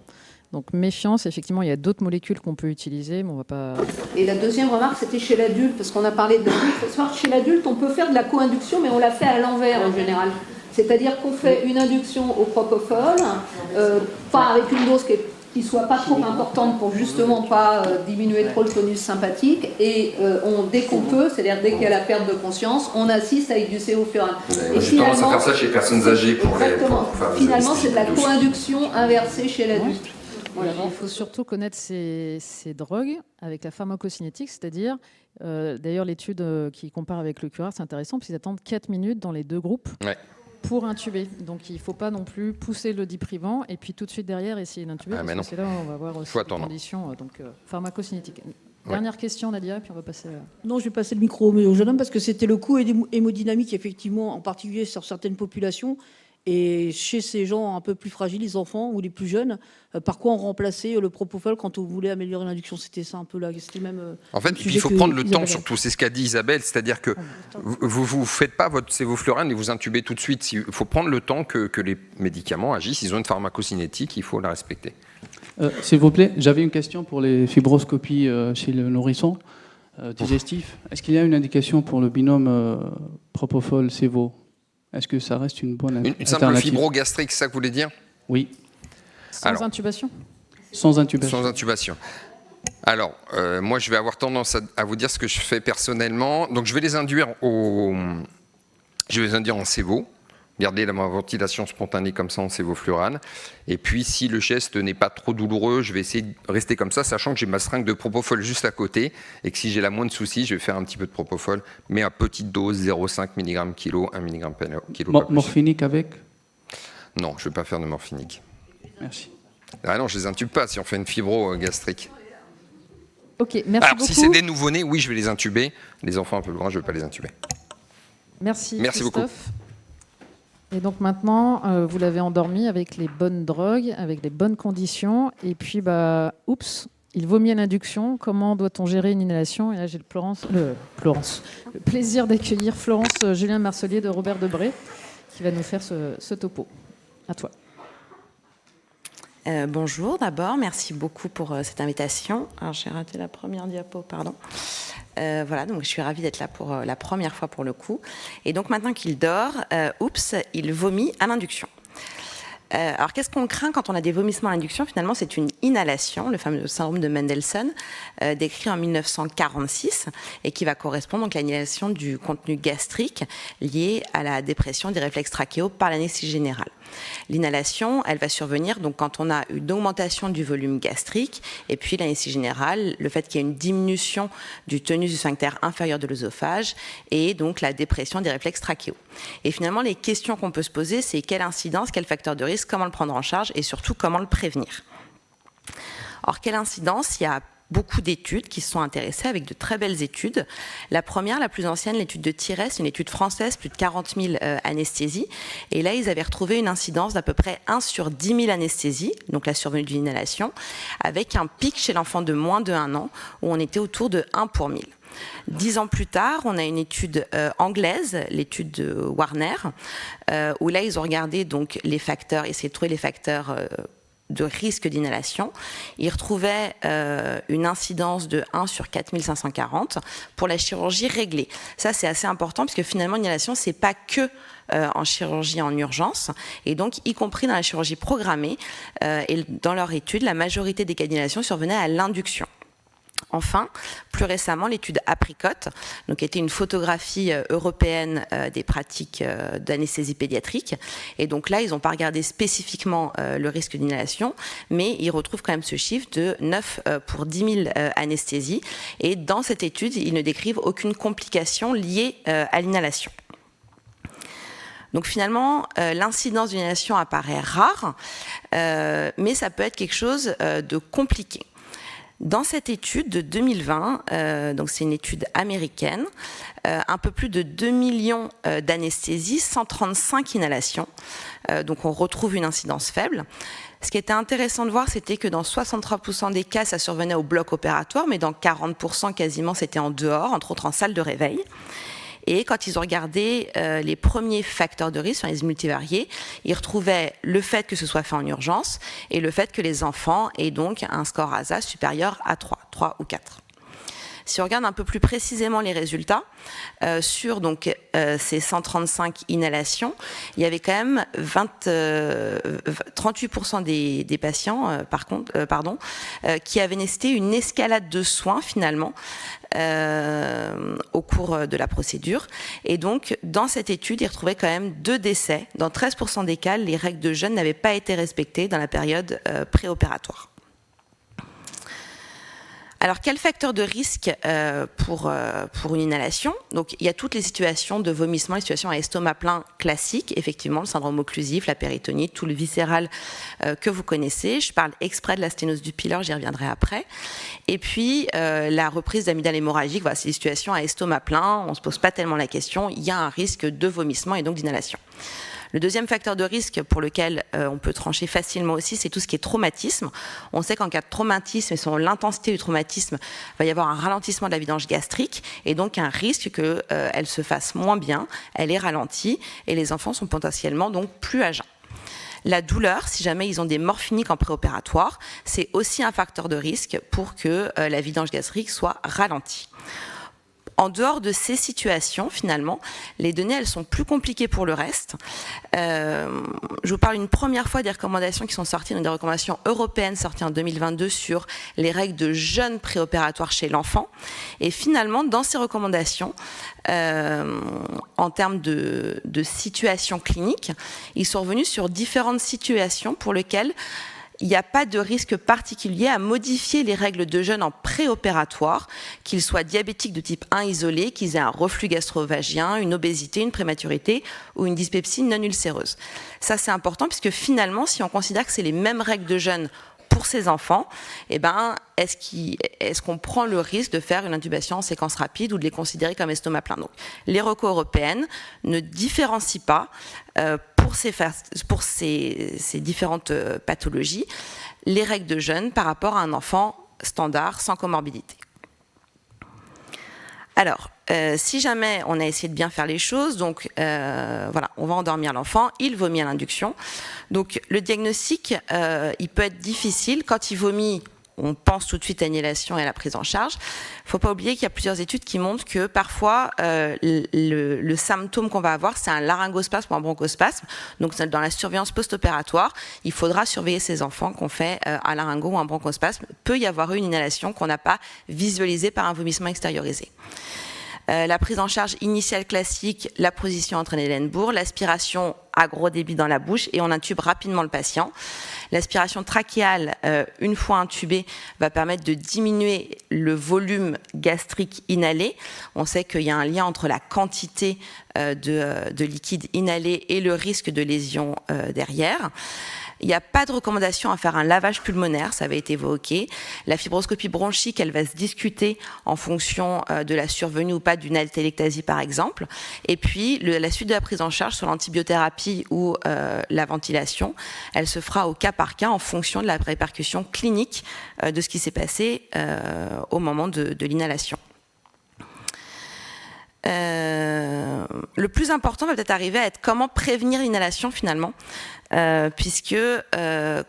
Donc méfiance, effectivement, il y a d'autres molécules qu'on peut utiliser, mais on va pas... Et la deuxième remarque, c'était chez l'adulte, parce qu'on a parlé de l'adulte. Chez l'adulte, on peut faire de la co-induction, mais on la fait à l'envers en général. C'est-à-dire qu'on fait une induction au propofol, pas avec une dose qui ne soit pas trop importante pour justement pas diminuer trop le tonus sympathique, et dès qu'on peut, c'est-à-dire dès qu'il y a la perte de conscience, on assiste avec du sévoflurane. Et j'ai tendance à faire ça chez les personnes âgées pour finalement, c'est de la co-induction inversée chez l'adulte. Voilà. Il faut surtout connaître ces drogues avec la pharmacocinétique, c'est-à-dire, d'ailleurs l'étude qui compare avec le curare, c'est intéressant, parce qu'ils attendent 4 minutes dans les deux groupes pour intuber. Donc il ne faut pas non plus pousser le diprivant et puis tout de suite derrière essayer d'intuber, parce que c'est là où on va avoir aussi des conditions pharmacocinétiques. Dernière question, Nadia, puis on va passer à... Non, je vais passer le micro au jeune homme, parce que c'était le coût hémodynamique, effectivement, en particulier sur certaines populations. Et chez ces gens un peu plus fragiles, les enfants ou les plus jeunes, par quoi on remplaçait le propofol quand on voulait améliorer l'induction? C'était ça un peu là. C'était même. En fait, il faut prendre le temps surtout. C'est ce qu'a dit Isabelle, c'est-à-dire que vous faites pas votre sévoflurane et vous intubez tout de suite. Il faut prendre le temps que les médicaments agissent. Ils ont une pharmacocinétique, il faut la respecter. S'il vous plaît, j'avais une question pour les fibroscopies chez le nourrisson digestif. Est-ce qu'il y a une indication pour le binôme propofol-sévo? Est-ce que ça reste une bonne alternative? Une simple fibro-gastrique, c'est ça que vous voulez dire? Oui. Sans intubation? Sans intubation. Sans intubation. Alors, moi, je vais avoir tendance à vous dire ce que je fais personnellement. Donc, je vais les induire en sévo. Garder la ventilation spontanée comme ça en sévoflurane. Et puis, si le geste n'est pas trop douloureux, je vais essayer de rester comme ça, sachant que j'ai ma seringue de propofol juste à côté. Et que si j'ai la moindre souci, je vais faire un petit peu de propofol, mais à petite dose, 0,5 mg kilo, 1 mg kilo. Morphinique avec? Non, je ne vais pas faire de morphinique. Merci. Ah non, je ne les intube pas si on fait une fibro gastrique. Ok, merci Alors, beaucoup. si c'est des nouveau-nés, oui, je vais les intuber. Les enfants un peu grands, je ne vais pas les intuber. Merci beaucoup. Christophe. Et donc maintenant, vous l'avez endormi avec les bonnes drogues, avec les bonnes conditions. Et puis, oups, il vomit à l'induction. Comment doit-on gérer une inhalation? Et là, j'ai le plaisir d'accueillir Florence Julien Marcelier de Robert Debré, qui va nous faire ce topo. À toi. Bonjour d'abord, merci beaucoup pour cette invitation. Alors j'ai raté la première diapo, pardon. Voilà, donc je suis ravie d'être là pour la première fois pour le coup. Et donc maintenant qu'il dort, il vomit à l'induction. Alors qu'est-ce qu'on craint quand on a des vomissements à l'induction? Finalement, c'est une inhalation, le fameux syndrome de Mendelssohn, décrit en 1946 et qui va correspondre donc à l'inhalation du contenu gastrique lié à la dépression des réflexes trachéaux par l'anesthésie générale. L'inhalation, elle va survenir donc quand on a une augmentation du volume gastrique et puis l'anesthésie générale, le fait qu'il y ait une diminution du tonus du sphincter inférieur de l'œsophage et donc la dépression des réflexes trachéaux. Et finalement, les questions qu'on peut se poser, c'est quelle incidence, quel facteur de risque, comment le prendre en charge et surtout comment le prévenir. Or, quelle incidence? Il y a beaucoup d'études qui se sont intéressées avec de très belles études. La première, la plus ancienne, l'étude de Thirès, une étude française, plus de 40 000 anesthésies. Et là, ils avaient retrouvé une incidence d'à peu près 1 sur 10 000 anesthésies, donc la survenue d'une inhalation, avec un pic chez l'enfant de moins de 1 an, où on était autour de 1 pour 1000. 10 ans plus tard, on a une étude anglaise, l'étude de Warner, où là, ils ont regardé donc, les facteurs, essayé de trouver les facteurs de risque d'inhalation. Ils retrouvaient une incidence de 1 sur 4540 pour la chirurgie réglée. Ça, c'est assez important puisque finalement, l'inhalation, c'est pas que en chirurgie en urgence et donc y compris dans la chirurgie programmée. Et dans leur étude, la majorité des cas d'inhalation survenaient à l'induction. Enfin, plus récemment, l'étude Apricot, donc était une photographie européenne des pratiques d'anesthésie pédiatrique. Et donc là, ils n'ont pas regardé spécifiquement le risque d'inhalation, mais ils retrouvent quand même ce chiffre de 9 pour 10 000 anesthésies. Et dans cette étude, ils ne décrivent aucune complication liée à l'inhalation. Donc finalement, l'incidence d'inhalation apparaît rare, mais ça peut être quelque chose de compliqué. Dans cette étude de 2020, donc c'est une étude américaine, un peu plus de 2 millions d'anesthésies, 135 inhalations. Donc on retrouve une incidence faible. Ce qui était intéressant de voir, c'était que dans 63% des cas, ça survenait au bloc opératoire, mais dans 40% quasiment, c'était en dehors, entre autres en salle de réveil. Et quand ils ont regardé les premiers facteurs de risque, les multivariés, ils retrouvaient le fait que ce soit fait en urgence et le fait que les enfants aient donc un score ASA supérieur à 3 ou 4. Si on regarde un peu plus précisément les résultats, sur donc, ces 135 inhalations, il y avait quand même 38% des patients qui avaient nécessité une escalade de soins finalement au cours de la procédure. Et donc, dans cette étude, ils retrouvaient quand même 2 décès. Dans 13% des cas, les règles de jeûne n'avaient pas été respectées dans la période préopératoire. Alors, quel facteur de risque pour une inhalation? Donc, il y a toutes les situations de vomissement, les situations à estomac plein classiques, effectivement, le syndrome occlusif, la péritonite, tout le viscéral que vous connaissez. Je parle exprès de la sténose du pylore, j'y reviendrai après. Et puis, la reprise d'amygdale hémorragique, voilà, c'est des situations à estomac plein, on ne se pose pas tellement la question, il y a un risque de vomissement et donc d'inhalation. Le deuxième facteur de risque pour lequel on peut trancher facilement aussi, c'est tout ce qui est traumatisme. On sait qu'en cas de traumatisme et selon l'intensité du traumatisme, il va y avoir un ralentissement de la vidange gastrique et donc un risque qu'elle se fasse moins bien, elle est ralentie et les enfants sont potentiellement donc plus à jeun. La douleur, si jamais ils ont des morphiniques en préopératoire, c'est aussi un facteur de risque pour que la vidange gastrique soit ralentie. En dehors de ces situations, finalement, les données, elles sont plus compliquées pour le reste. Je vous parle une première fois des recommandations qui sont sorties, donc des recommandations européennes sorties en 2022 sur les règles de jeûne préopératoire chez l'enfant. Et finalement, dans ces recommandations, en termes de situation clinique, ils sont revenus sur différentes situations pour lesquelles il n'y a pas de risque particulier à modifier les règles de jeûne en préopératoire, qu'ils soient diabétiques de type 1 isolés, qu'ils aient un reflux gastro-œsophagien, une obésité, une prématurité ou une dyspepsie non ulcéreuse. Ça, c'est important puisque finalement, si on considère que c'est les mêmes règles de jeûne pour ces enfants, eh ben, est-ce qu'on prend le risque de faire une intubation en séquence rapide ou de les considérer comme estomac plein? Donc, les recos européennes ne différencient pas pour ces différentes pathologies les règles de jeûne par rapport à un enfant standard sans comorbidité. Alors, si jamais on a essayé de bien faire les choses, donc voilà, on va endormir l'enfant, il vomit à l'induction. Donc le diagnostic, il peut être difficile. Quand il vomit, on pense tout de suite à l'inhalation et à la prise en charge. Il ne faut pas oublier qu'il y a plusieurs études qui montrent que parfois, le symptôme qu'on va avoir, c'est un laryngospasme ou un bronchospasme. Donc dans la surveillance post-opératoire, il faudra surveiller ces enfants qu'on fait un laryngo ou un bronchospasme. Il peut y avoir eu une inhalation qu'on n'a pas visualisée par un vomissement extériorisé. La prise en charge initiale classique, la position entraînée d'Ellenbourg, l'aspiration à gros débit dans la bouche et on intube rapidement le patient. L'aspiration trachéale, une fois intubée, va permettre de diminuer le volume gastrique inhalé. On sait qu'il y a un lien entre la quantité de liquide inhalé et le risque de lésion derrière. Il n'y a pas de recommandation à faire un lavage pulmonaire, ça avait été évoqué. La fibroscopie bronchique, elle va se discuter en fonction de la survenue ou pas d'une altélectasie par exemple. Et puis la suite de la prise en charge sur l'antibiothérapie ou la ventilation, elle se fera au cas par cas en fonction de la répercussion clinique de ce qui s'est passé au moment de l'inhalation. Le plus important va peut-être arriver à être comment prévenir l'inhalation finalement, puisque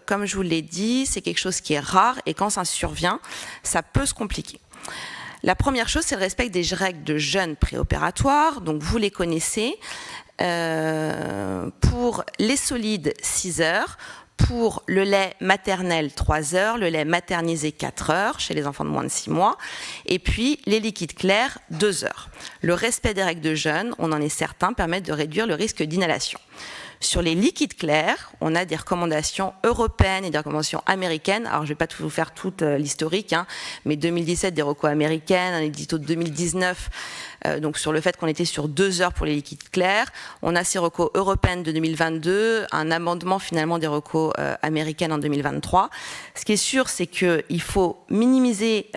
comme je vous l'ai dit, c'est quelque chose qui est rare et quand ça survient, ça peut se compliquer. La première chose, c'est le respect des règles de jeûne préopératoire, donc vous les connaissez. Pour les solides, 6 heures. Pour le lait maternel, 3 heures, le lait maternisé, 4 heures, chez les enfants de moins de 6 mois, et puis les liquides clairs, 2 heures. Le respect des règles de jeûne, on en est certain, permet de réduire le risque d'inhalation. Sur les liquides clairs, on a des recommandations européennes et des recommandations américaines. Alors, je ne vais pas vous faire toute l'historique, mais 2017, des recos américaines, un édito de 2019, donc sur le fait qu'on était sur 2 heures pour les liquides clairs. On a ces recos européennes de 2022, un amendement finalement des recos américaines en 2023. Ce qui est sûr, c'est qu'il faut minimiser,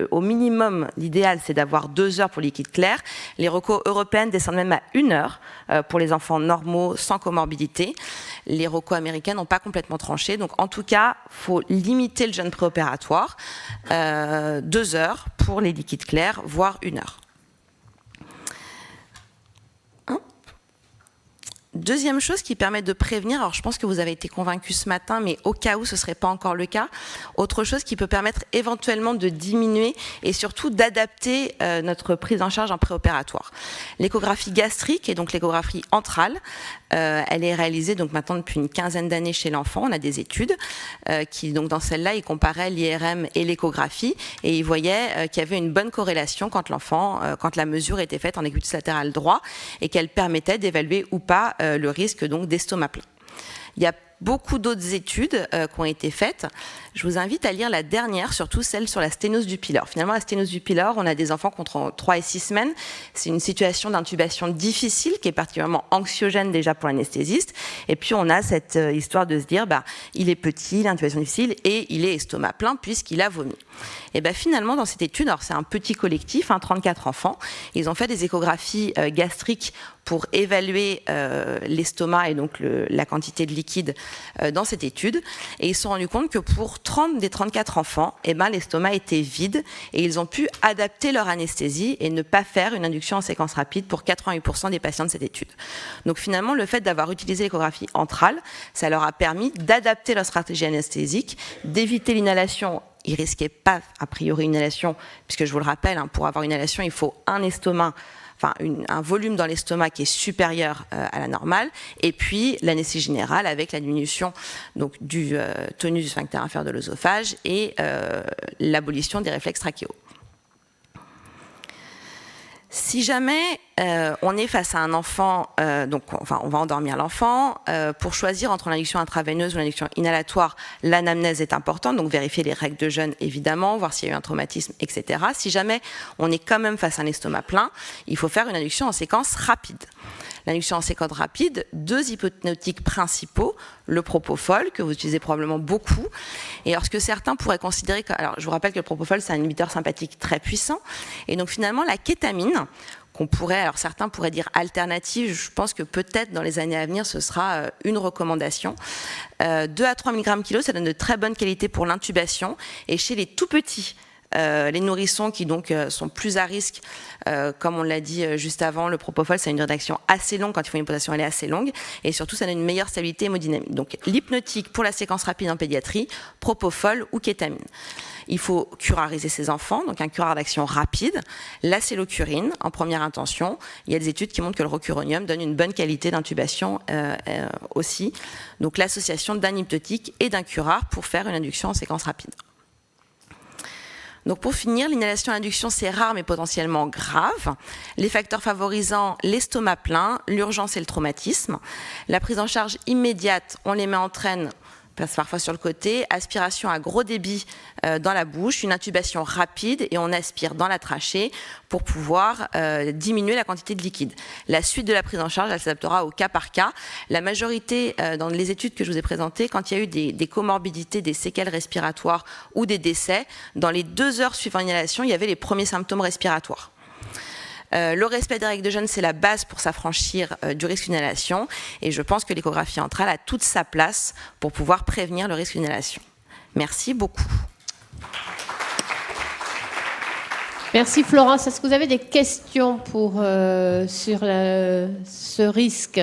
au minimum, l'idéal, c'est d'avoir 2 heures pour les liquides clairs. Les recos européennes descendent même à 1 heure pour les enfants normaux sans comorbidité. Les recos américaines n'ont pas complètement tranché. Donc, en tout cas, il faut limiter le jeûne préopératoire. 2 heures pour les liquides clairs, voire 1 heure. Deuxième chose qui permet de prévenir, alors je pense que vous avez été convaincus ce matin, mais au cas où ce ne serait pas encore le cas, autre chose qui peut permettre éventuellement de diminuer et surtout d'adapter notre prise en charge en préopératoire. L'échographie gastrique et donc l'échographie entrale, elle est réalisée donc maintenant depuis une quinzaine d'années chez l'enfant. On a des études qui, donc dans celle-là, ils comparaient l'IRM et l'échographie et ils voyaient qu'il y avait une bonne corrélation quand la mesure était faite en écutus latéral droit et qu'elle permettait d'évaluer ou pas le risque donc d'estomac plein. Il y a beaucoup d'autres études qui ont été faites. Je vous invite à lire la dernière, surtout celle sur la sténose du pylore. Finalement, la sténose du pylore, on a des enfants contre 3 et 6 semaines. C'est une situation d'intubation difficile qui est particulièrement anxiogène déjà pour l'anesthésiste. Et puis, on a cette histoire de se dire, il est petit, l'intubation difficile, et il est estomac plein puisqu'il a vomi. Et finalement, dans cette étude, alors c'est un petit collectif, 34 enfants, ils ont fait des échographies gastriques pour évaluer l'estomac et donc la quantité de liquide dans cette étude. Et ils se sont rendus compte que pour 30 des 34 enfants, l'estomac était vide et ils ont pu adapter leur anesthésie et ne pas faire une induction en séquence rapide pour 88% des patients de cette étude. Donc finalement, le fait d'avoir utilisé l'échographie entrale, ça leur a permis d'adapter leur stratégie anesthésique, d'éviter l'inhalation. Ils ne risquaient pas, a priori, une inhalation, puisque je vous le rappelle, pour avoir une inhalation, il faut un volume dans l'estomac qui est supérieur à la normale, et puis l'anesthésie générale avec la diminution donc, du tonus du sphincter inférieur de l'œsophage et l'abolition des réflexes trachéaux. Si jamais on est face à un enfant, on va endormir l'enfant, pour choisir entre l'induction intraveineuse ou l'induction inhalatoire, l'anamnèse est importante, donc vérifier les règles de jeûne évidemment, voir s'il y a eu un traumatisme, etc. Si jamais on est quand même face à un estomac plein, il faut faire une induction en séquence rapide. L'induction en séquence rapide, 2 hypnotiques principaux, le propofol, que vous utilisez probablement beaucoup, et alors ce que certains pourraient considérer, alors je vous rappelle que le propofol c'est un inhibiteur sympathique très puissant, et donc finalement la kétamine, alors certains pourraient dire alternative, je pense que peut-être dans les années à venir ce sera une recommandation. 2 à 3 mg kg, ça donne de très bonne qualité pour l'intubation, et chez les tout petits, les nourrissons qui donc sont plus à risque, comme on l'a dit juste avant, le propofol, ça a une durée d'action assez longue quand il faut une hypotension, elle est assez longue, et surtout ça donne une meilleure stabilité hémodynamique. Donc l'hypnotique pour la séquence rapide en pédiatrie, propofol ou kétamine. Il faut curariser ces enfants, donc un curare d'action rapide, l'acélocurine en première intention. Il y a des études qui montrent que le rocuronium donne une bonne qualité d'intubation aussi. Donc l'association d'un hypnotique et d'un curare pour faire une induction en séquence rapide. Donc pour finir, l'inhalation à induction, c'est rare mais potentiellement grave. Les facteurs favorisant l'estomac plein, l'urgence et le traumatisme. La prise en charge immédiate, on les met en traîne, passe parfois sur le côté, aspiration à gros débit dans la bouche, une intubation rapide et on aspire dans la trachée pour pouvoir diminuer la quantité de liquide. La suite de la prise en charge, elle s'adaptera au cas par cas. La majorité, dans les études que je vous ai présentées, quand il y a eu des comorbidités, des séquelles respiratoires ou des décès, dans les 2 heures suivant l'inhalation, il y avait les premiers symptômes respiratoires. Le respect des règles de jeûne, c'est la base pour s'affranchir du risque d'inhalation. Et je pense que l'échographie entrale a toute sa place pour pouvoir prévenir le risque d'inhalation. Merci beaucoup. Merci Florence. Est-ce que vous avez des questions sur ce risque?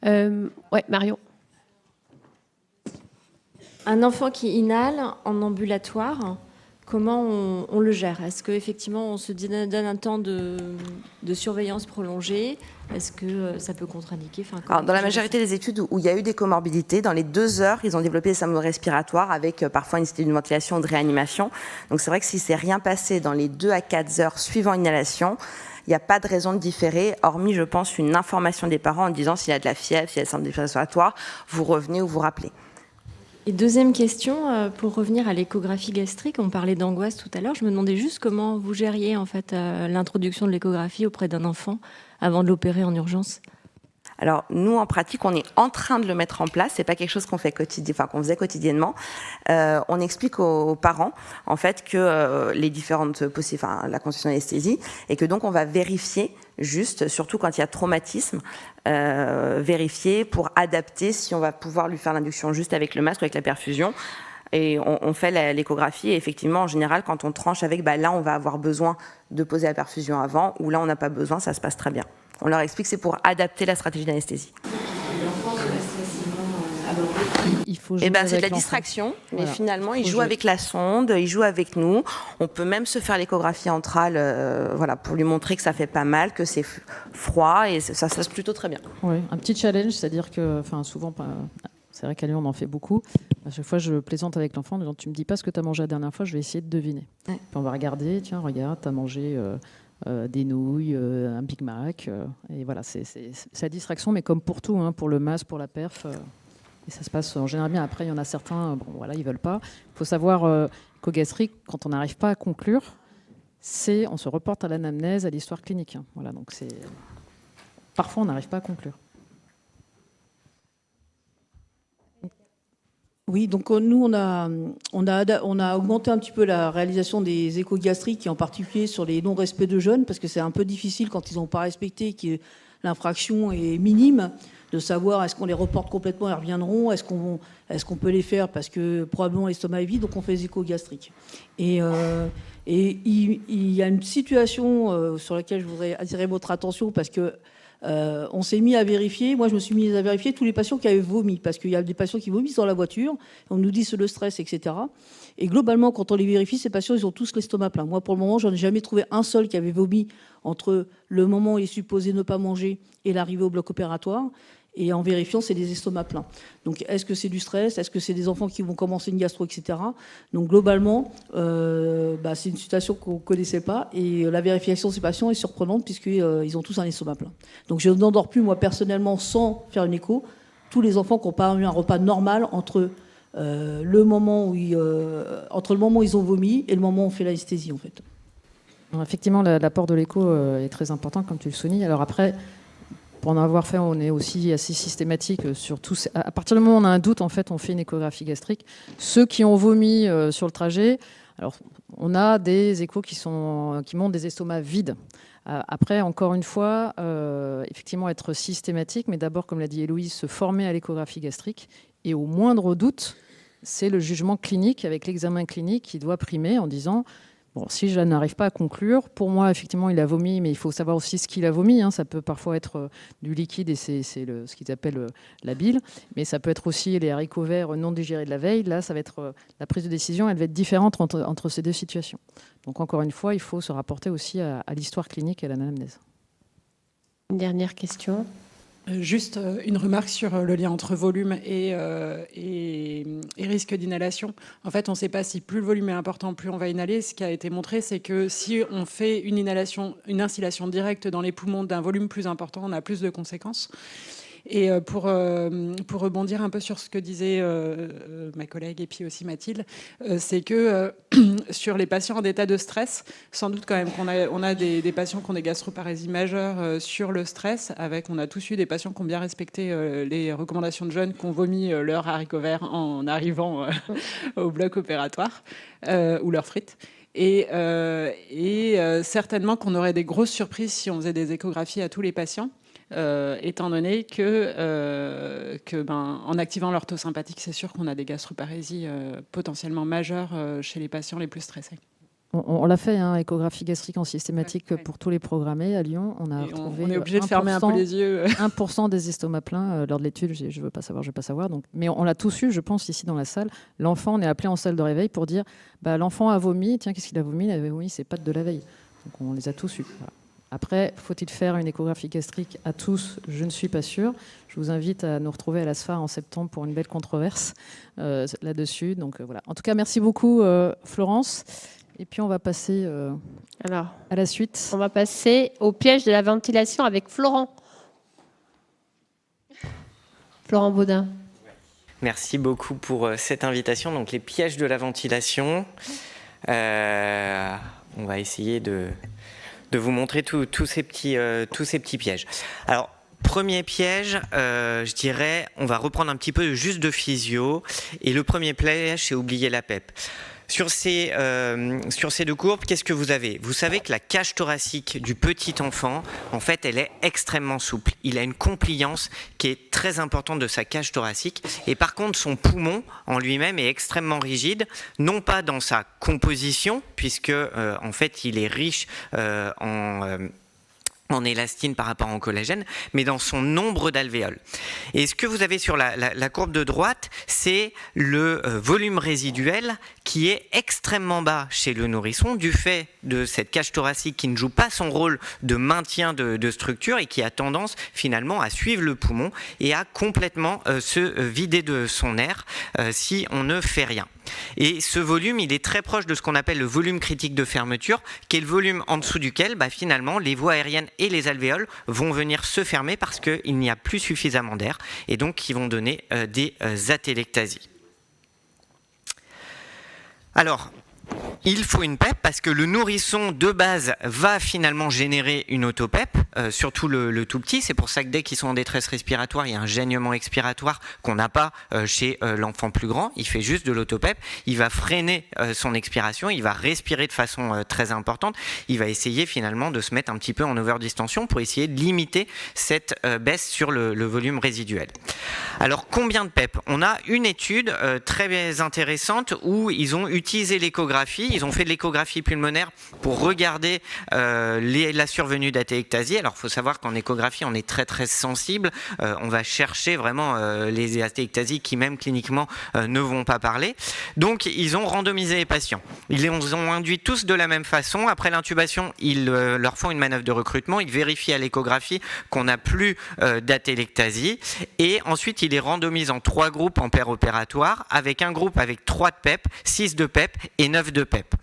Oui, Marion. Un enfant qui inhale en ambulatoire, comment on le gère? Est-ce qu'effectivement on se donne un temps de surveillance prolongée? Est-ce que ça peut contre-indiquer? Dans la majorité des études où il y a eu des comorbidités, dans les 2 heures, ils ont développé des symptômes respiratoires avec parfois une nécessité d'une ventilation ou de réanimation. Donc c'est vrai que si c'est rien passé dans les 2 à 4 heures suivant inhalation, il n'y a pas de raison de différer, hormis, je pense, une information des parents en disant s'il y a de la fièvre, s'il y a des symptômes respiratoires, vous revenez ou vous rappelez. Et deuxième question, pour revenir à l'échographie gastrique, on parlait d'angoisse tout à l'heure, je me demandais juste comment vous gériez en fait l'introduction de l'échographie auprès d'un enfant avant de l'opérer en urgence. Alors nous en pratique, on est en train de le mettre en place. C'est pas quelque chose qu'on fait qu'on faisait quotidiennement. On explique aux parents en fait que les différentes la constitution d'anesthésie et que donc on va vérifier juste, surtout quand il y a traumatisme, vérifier pour adapter si on va pouvoir lui faire l'induction juste avec le masque ou avec la perfusion. Et on fait l'échographie et effectivement, en général, quand on tranche avec, là, on va avoir besoin de poser la perfusion avant, ou là, on n'a pas besoin, ça se passe très bien. On leur explique que c'est pour adapter la stratégie d'anesthésie. Il faut jouer c'est de la distraction, mais finalement, il joue avec la sonde, il joue avec nous. On peut même se faire l'échographie entrale pour lui montrer que ça fait pas mal, que c'est froid, et ça se passe plutôt très bien. Oui, un petit challenge, c'est-à-dire que souvent... C'est vrai qu'à Lyon, on en fait beaucoup. À chaque fois, je plaisante avec l'enfant en disant « Tu me dis pas ce que tu as mangé la dernière fois, je vais essayer de deviner. Ouais. » Puis on va regarder, tiens, regarde, tu as mangé des nouilles, un Big Mac. Et voilà, c'est la distraction, mais comme pour tout, pour le masque, pour la perf. Et ça se passe en général bien. Après, il y en a certains, ils veulent pas. Il faut savoir qu'au gastrique, quand on n'arrive pas à conclure, on se reporte à l'anamnèse, à l'histoire clinique. Voilà, donc parfois, on n'arrive pas à conclure. Oui, donc nous, on a augmenté un petit peu la réalisation des échos gastriques, et en particulier sur les non-respects de jeûne, parce que c'est un peu difficile quand ils n'ont pas respecté, que l'infraction est minime, de savoir est-ce qu'on les reporte complètement et reviendront, est-ce qu'on peut les faire parce que probablement l'estomac est vide, donc on fait les échos gastriques. Et il y a une situation sur laquelle je voudrais attirer votre attention parce que on s'est mis à vérifier, moi je me suis mis à vérifier tous les patients qui avaient vomi, parce qu'il y a des patients qui vomissent dans la voiture, on nous dit c'est le stress, etc. Et globalement, quand on les vérifie, ces patients, ils ont tous l'estomac plein. Moi, pour le moment, j'en ai jamais trouvé un seul qui avait vomi entre le moment où il est supposé ne pas manger et l'arrivée au bloc opératoire. Et en vérifiant, c'est des estomacs pleins. Donc, est-ce que c'est du stress? Est-ce que c'est des enfants qui vont commencer une gastro, etc. Donc, globalement, c'est une situation qu'on ne connaissait pas. Et la vérification de ces patients est surprenante puisqu'ils ont tous un estomac plein. Donc, je n'endors plus, moi, personnellement, sans faire une écho, tous les enfants qui n'ont pas eu un repas normal entre le moment où ils ont vomi et le moment où on fait l'anesthésie, en fait. Alors, effectivement, l'apport de l'écho est très important, comme tu le soulignes. Alors après, pour en avoir fait, on est aussi assez systématique sur tous. À partir du moment où on a un doute, en fait, on fait une échographie gastrique. Ceux qui ont vomi sur le trajet, alors on a des échos qui montrent des estomacs vides. Après, encore une fois, effectivement, être systématique, mais d'abord, comme l'a dit Héloïse, se former à l'échographie gastrique. Et au moindre doute, c'est le jugement clinique avec l'examen clinique qui doit primer en disant... Bon, si je n'arrive pas à conclure, pour moi, effectivement, il a vomi, mais il faut savoir aussi ce qu'il a vomi. Ça peut parfois être du liquide et c'est ce qu'ils appellent la bile, mais ça peut être aussi les haricots verts non digérés de la veille. Là, ça va être la prise de décision, elle va être différente entre ces deux situations. Donc, encore une fois, il faut se rapporter aussi à l'histoire clinique et à l'anamnèse. Une dernière question. Juste une remarque sur le lien entre volume et risque d'inhalation. En fait, on ne sait pas si plus le volume est important, plus on va inhaler. Ce qui a été montré, c'est que si on fait une instillation directe dans les poumons d'un volume plus important, on a plus de conséquences. Et pour rebondir un peu sur ce que disait ma collègue et puis aussi Mathilde, c'est que sur les patients en état de stress, sans doute quand même on a des patients qui ont des gastroparésies majeures sur le stress, on a tous eu des patients qui ont bien respecté les recommandations de jeunes, qui ont vomi leur haricot vert en arrivant au bloc opératoire, ou leurs frites. Et certainement qu'on aurait des grosses surprises si on faisait des échographies à tous les patients. Étant donné que en activant l'orthosympathique, c'est sûr qu'on a des gastroparésies potentiellement majeures chez les patients les plus stressés. On l'a fait, échographie gastrique en systématique pour tous les programmés à Lyon. On a retrouvé on est obligé de fermer un peu les yeux. 1% des estomacs pleins lors de l'étude. Je ne veux pas savoir. Donc, mais on l'a tous eu, je pense, ici dans la salle. L'enfant, on est appelé en salle de réveil pour dire l'enfant a vomi. Tiens, qu'est-ce qu'il a vomi? Il avait vomi ses pâtes de la veille. Donc on les a tous eus. Voilà. Après, faut-il faire une échographie gastrique à tous? Je ne suis pas sûre. Je vous invite à nous retrouver à l'ASFA en septembre pour une belle controverse là-dessus. Donc voilà. En tout cas, merci beaucoup Florence. Et puis on va passer à la suite. On va passer au piège de la ventilation avec Florent. Florent Baudin. Merci beaucoup pour cette invitation. Donc les pièges de la ventilation. On va essayer de vous montrer tous ces petits pièges. Alors, premier piège, je dirais, on va reprendre un petit peu juste de physio. Et le premier piège, c'est oublier la PEP. Sur ces deux courbes, qu'est-ce que vous avez? Vous savez que la cage thoracique du petit enfant, en fait, elle est extrêmement souple. Il a une compliance qui est très importante de sa cage thoracique. Et par contre, son poumon en lui-même est extrêmement rigide, non pas dans sa composition, puisque en fait, il est riche en élastine par rapport au collagène, mais dans son nombre d'alvéoles. Et ce que vous avez sur la courbe de droite, c'est le volume résiduel qui est extrêmement bas chez le nourrisson du fait de cette cage thoracique qui ne joue pas son rôle de maintien de structure et qui a tendance finalement à suivre le poumon et à complètement se vider de son air si on ne fait rien. Et ce volume, il est très proche de ce qu'on appelle le volume critique de fermeture, qui est le volume en dessous duquel, finalement, les voies aériennes et les alvéoles vont venir se fermer parce qu'il n'y a plus suffisamment d'air, et donc qui vont donner des atélectasies. Alors, il faut une PEP parce que le nourrisson de base va finalement générer une autoPEP, surtout le tout petit. C'est pour ça que dès qu'ils sont en détresse respiratoire, il y a un gênement expiratoire qu'on n'a pas chez l'enfant plus grand. Il fait juste de l'autopep. Il va freiner son expiration. Il va respirer de façon très importante. Il va essayer finalement de se mettre un petit peu en overdistension pour essayer de limiter cette baisse sur le volume résiduel. Alors, combien de PEP? On a une étude très intéressante où ils ont utilisé l'échographie. Ils ont fait de l'échographie pulmonaire pour regarder la survenue d'atélectasie. Alors, il faut savoir qu'en échographie, on est très très sensible. On va chercher vraiment les atélectasies qui, même cliniquement, ne vont pas parler. Donc, ils ont randomisé les patients. Ils les ont induits tous de la même façon. Après l'intubation, ils leur font une manœuvre de recrutement. Ils vérifient à l'échographie qu'on n'a plus d'atélectasie. Et ensuite, ils les randomisent en 3 groupes en paire opératoire, avec un groupe avec 3 de PEP, 6 de PEP et 9 de PEP.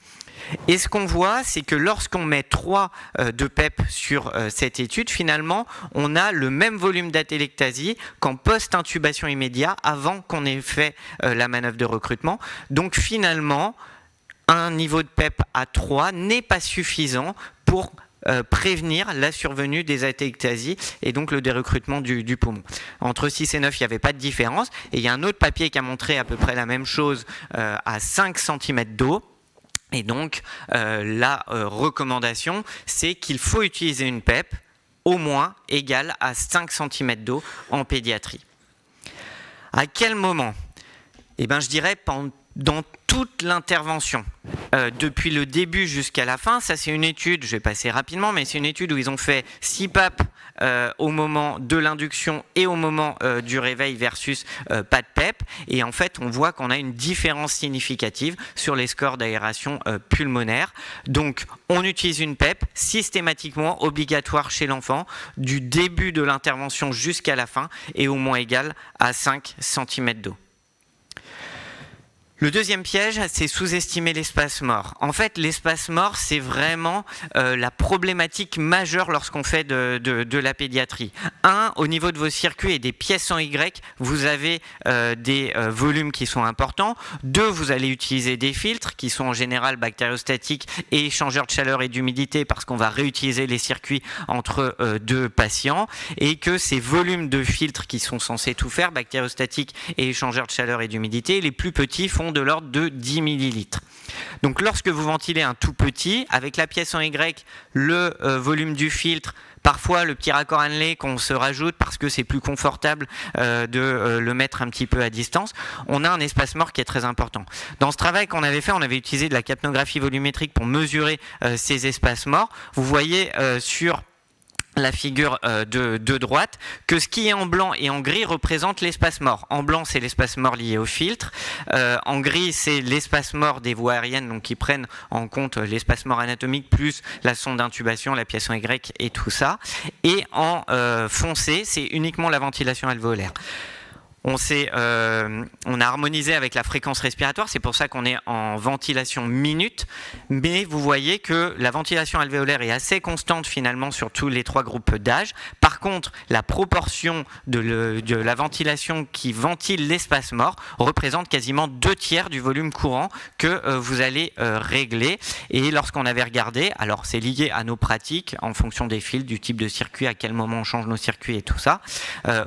Et ce qu'on voit, c'est que lorsqu'on met 3 de PEP sur cette étude, finalement, on a le même volume d'atélectasie qu'en post-intubation immédiat, avant qu'on ait fait la manœuvre de recrutement. Donc finalement, un niveau de PEP à 3 n'est pas suffisant pour prévenir la survenue des atélectasies et donc le dérecrutement du poumon. Entre 6 et 9, il n'y avait pas de différence. Et il y a un autre papier qui a montré à peu près la même chose à 5 cm d'eau. Et donc, la recommandation, c'est qu'il faut utiliser une PEP au moins égale à 5 cm d'eau en pédiatrie. À quel moment? Eh bien, je dirais dans toute l'intervention, depuis le début jusqu'à la fin. Ça, c'est une étude, je vais passer rapidement, mais c'est une étude où ils ont fait 6 PAP au moment de l'induction et au moment du réveil versus pas de PEP. Et en fait, on voit qu'on a une différence significative sur les scores d'aération pulmonaire. Donc, on utilise une PEP systématiquement obligatoire chez l'enfant, du début de l'intervention jusqu'à la fin, et au moins égale à 5 cm d'eau. Le deuxième piège, c'est sous-estimer l'espace mort. En fait, l'espace mort, c'est vraiment la problématique majeure lorsqu'on fait de la pédiatrie. Au niveau de vos circuits et des pièces en Y, vous avez des volumes qui sont importants. 2, vous allez utiliser des filtres qui sont en général bactériostatiques et échangeurs de chaleur et d'humidité parce qu'on va réutiliser les circuits entre 2 patients, et que ces volumes de filtres qui sont censés tout faire, bactériostatiques et échangeurs de chaleur et d'humidité, les plus petits font de l'ordre de 10 ml. Donc lorsque vous ventilez un tout petit, avec la pièce en Y, le volume du filtre, parfois le petit raccord Hanley qu'on se rajoute parce que c'est plus confortable de le mettre un petit peu à distance, on a un espace mort qui est très important. Dans ce travail qu'on avait fait, on avait utilisé de la capnographie volumétrique pour mesurer ces espaces morts. Vous voyez sur la figure de droite, que ce qui est en blanc et en gris représente l'espace mort. En blanc, c'est l'espace mort lié au filtre. En gris, c'est l'espace mort des voies aériennes, donc qui prennent en compte l'espace mort anatomique plus la sonde d'intubation, la pièce en Y et tout ça. Et en foncé, c'est uniquement la ventilation alvéolaire. On a harmonisé avec la fréquence respiratoire, c'est pour ça qu'on est en ventilation minute, mais vous voyez que la ventilation alvéolaire est assez constante finalement sur tous les 3 groupes d'âge. Par contre, la proportion de la ventilation qui ventile l'espace mort représente quasiment 2/3 du volume courant que vous allez régler. Et lorsqu'on avait regardé, alors c'est lié à nos pratiques en fonction des fils, du type de circuit, à quel moment on change nos circuits et tout ça,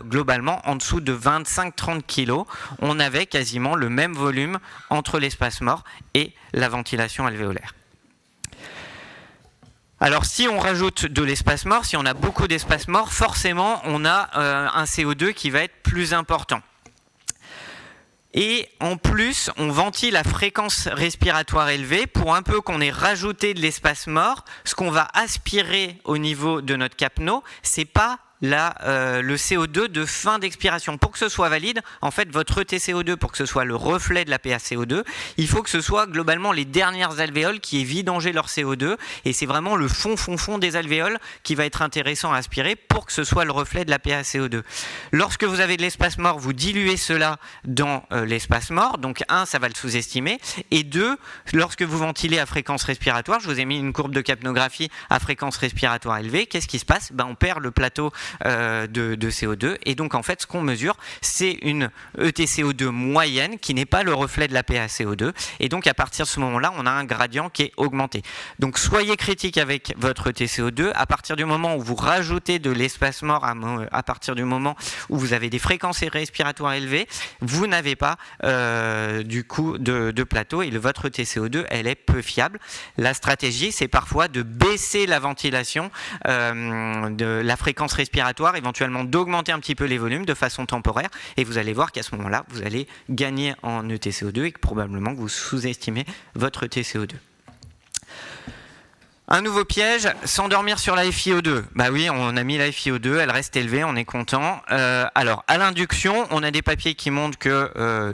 globalement en dessous de 25-30 kg, on avait quasiment le même volume entre l'espace mort et la ventilation alvéolaire. Alors si on rajoute de l'espace mort, si on a beaucoup d'espace mort, forcément on a un CO2 qui va être plus important. Et en plus, on ventile à fréquence respiratoire élevée pour un peu qu'on ait rajouté de l'espace mort. Ce qu'on va aspirer au niveau de notre capno, c'est pas le CO2 de fin d'expiration. Pour que ce soit valide, en fait, votre ETCO2, pour que ce soit le reflet de la PaCO2, il faut que ce soit globalement les dernières alvéoles qui aient vidangé leur CO2, et c'est vraiment le fond des alvéoles qui va être intéressant à aspirer pour que ce soit le reflet de la PaCO2. Lorsque vous avez de l'espace mort, vous diluez cela dans l'espace mort, donc 1, ça va le sous-estimer, et 2, lorsque vous ventilez à fréquence respiratoire, je vous ai mis une courbe de capnographie à fréquence respiratoire élevée, qu'est-ce qui se passe ? On perd le plateau de CO2. Et donc, en fait, ce qu'on mesure, c'est une ETCO2 moyenne qui n'est pas le reflet de la PaCO2. Et donc, à partir de ce moment-là, on a un gradient qui est augmenté. Donc, soyez critique avec votre ETCO2. À partir du moment où vous rajoutez de l'espace mort, à partir du moment où vous avez des fréquences respiratoires élevées, vous n'avez pas du coup de plateau et votre TCO2 elle est peu fiable. La stratégie c'est parfois de baisser la ventilation de la fréquence respiratoire, éventuellement d'augmenter un petit peu les volumes de façon temporaire et vous allez voir qu'à ce moment-là vous allez gagner en ETCO2 et que probablement que vous sous-estimez votre TCO2. Un nouveau piège, s'endormir sur la FiO2. Bah oui, on a mis la FiO2, elle reste élevée, on est content. Alors, à l'induction, on a des papiers qui montrent que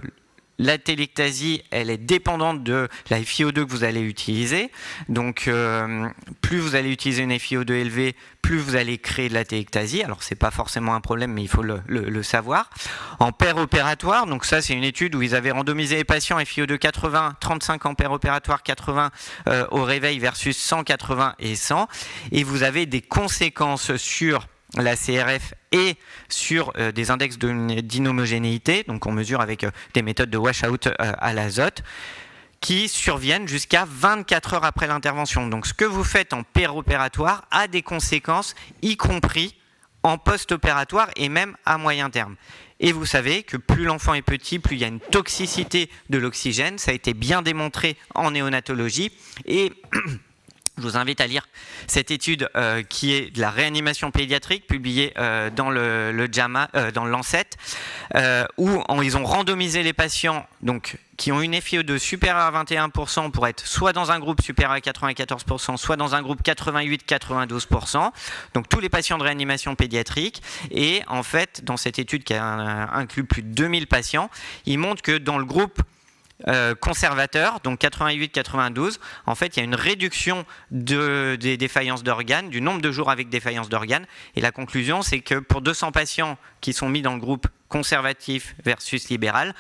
la téléctasie, elle est dépendante de la FiO2 que vous allez utiliser. Donc, plus vous allez utiliser une FiO2 élevée, plus vous allez créer de la téléctasie. Alors, c'est pas forcément un problème, mais il faut le savoir. En paire opératoire, donc ça, c'est une étude où ils avaient randomisé les patients FiO2 80, 35 en paire opératoire, 80 au réveil versus 180 et 100. Et vous avez des conséquences sur la CRF et sur des index d'inhomogénéité, donc on mesure avec des méthodes de washout à l'azote, qui surviennent jusqu'à 24 heures après l'intervention. Donc ce que vous faites en péropératoire a des conséquences, y compris en post-opératoire et même à moyen terme. Et vous savez que plus l'enfant est petit, plus il y a une toxicité de l'oxygène, ça a été bien démontré en néonatologie, et je vous invite à lire cette étude qui est de la réanimation pédiatrique publiée dans le JAMA, dans le Lancet, où ils ont randomisé les patients donc, qui ont une FiO2 supérieure à 21% pour être soit dans un groupe supérieur à 94%, soit dans un groupe 88-92%. Donc tous les patients de réanimation pédiatrique. Et en fait, dans cette étude qui a inclus plus de 2000 patients, ils montrent que dans le groupe conservateur, donc 88-92, en fait, il y a une réduction des défaillances d'organes, du nombre de jours avec défaillance d'organes. Et la conclusion, c'est que pour 200 patients qui sont mis dans le groupe conservatif versus libéral,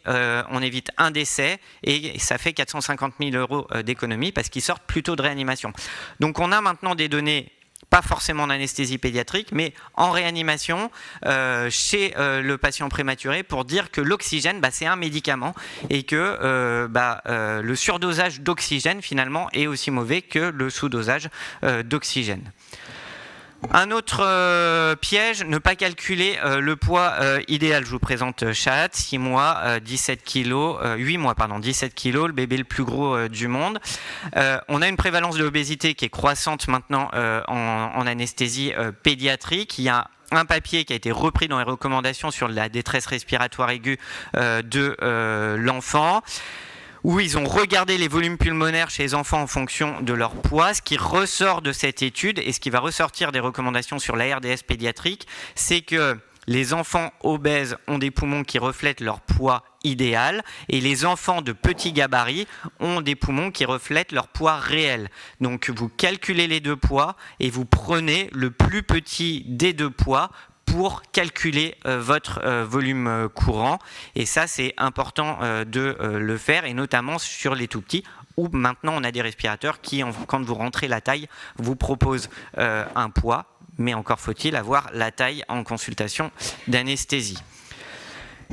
on évite un décès et ça fait 450 000 € d'économie parce qu'ils sortent plutôt de réanimation. Donc on a maintenant des données pas forcément en anesthésie pédiatrique, mais en réanimation chez le patient prématuré pour dire que l'oxygène, c'est un médicament et que le surdosage d'oxygène, finalement, est aussi mauvais que le sous-dosage d'oxygène. Un autre piège, ne pas calculer le poids idéal. Je vous présente Shahad, 6 mois, 17 kilos, 8 mois, pardon, 17 kilos, le bébé le plus gros du monde. On a une prévalence de l'obésité qui est croissante maintenant en anesthésie pédiatrique. Il y a un papier qui a été repris dans les recommandations sur la détresse respiratoire aiguë de l'enfant, où ils ont regardé les volumes pulmonaires chez les enfants en fonction de leur poids. Ce qui ressort de cette étude et ce qui va ressortir des recommandations sur l'ARDS pédiatrique, c'est que les enfants obèses ont des poumons qui reflètent leur poids idéal et les enfants de petits gabarits ont des poumons qui reflètent leur poids réel. Donc vous calculez les deux poids et vous prenez le plus petit des deux poids pour calculer votre volume courant. Et ça, c'est important de le faire, et notamment sur les tout-petits, où maintenant on a des respirateurs qui, quand vous rentrez la taille, vous proposent un poids, mais encore faut-il avoir la taille en consultation d'anesthésie.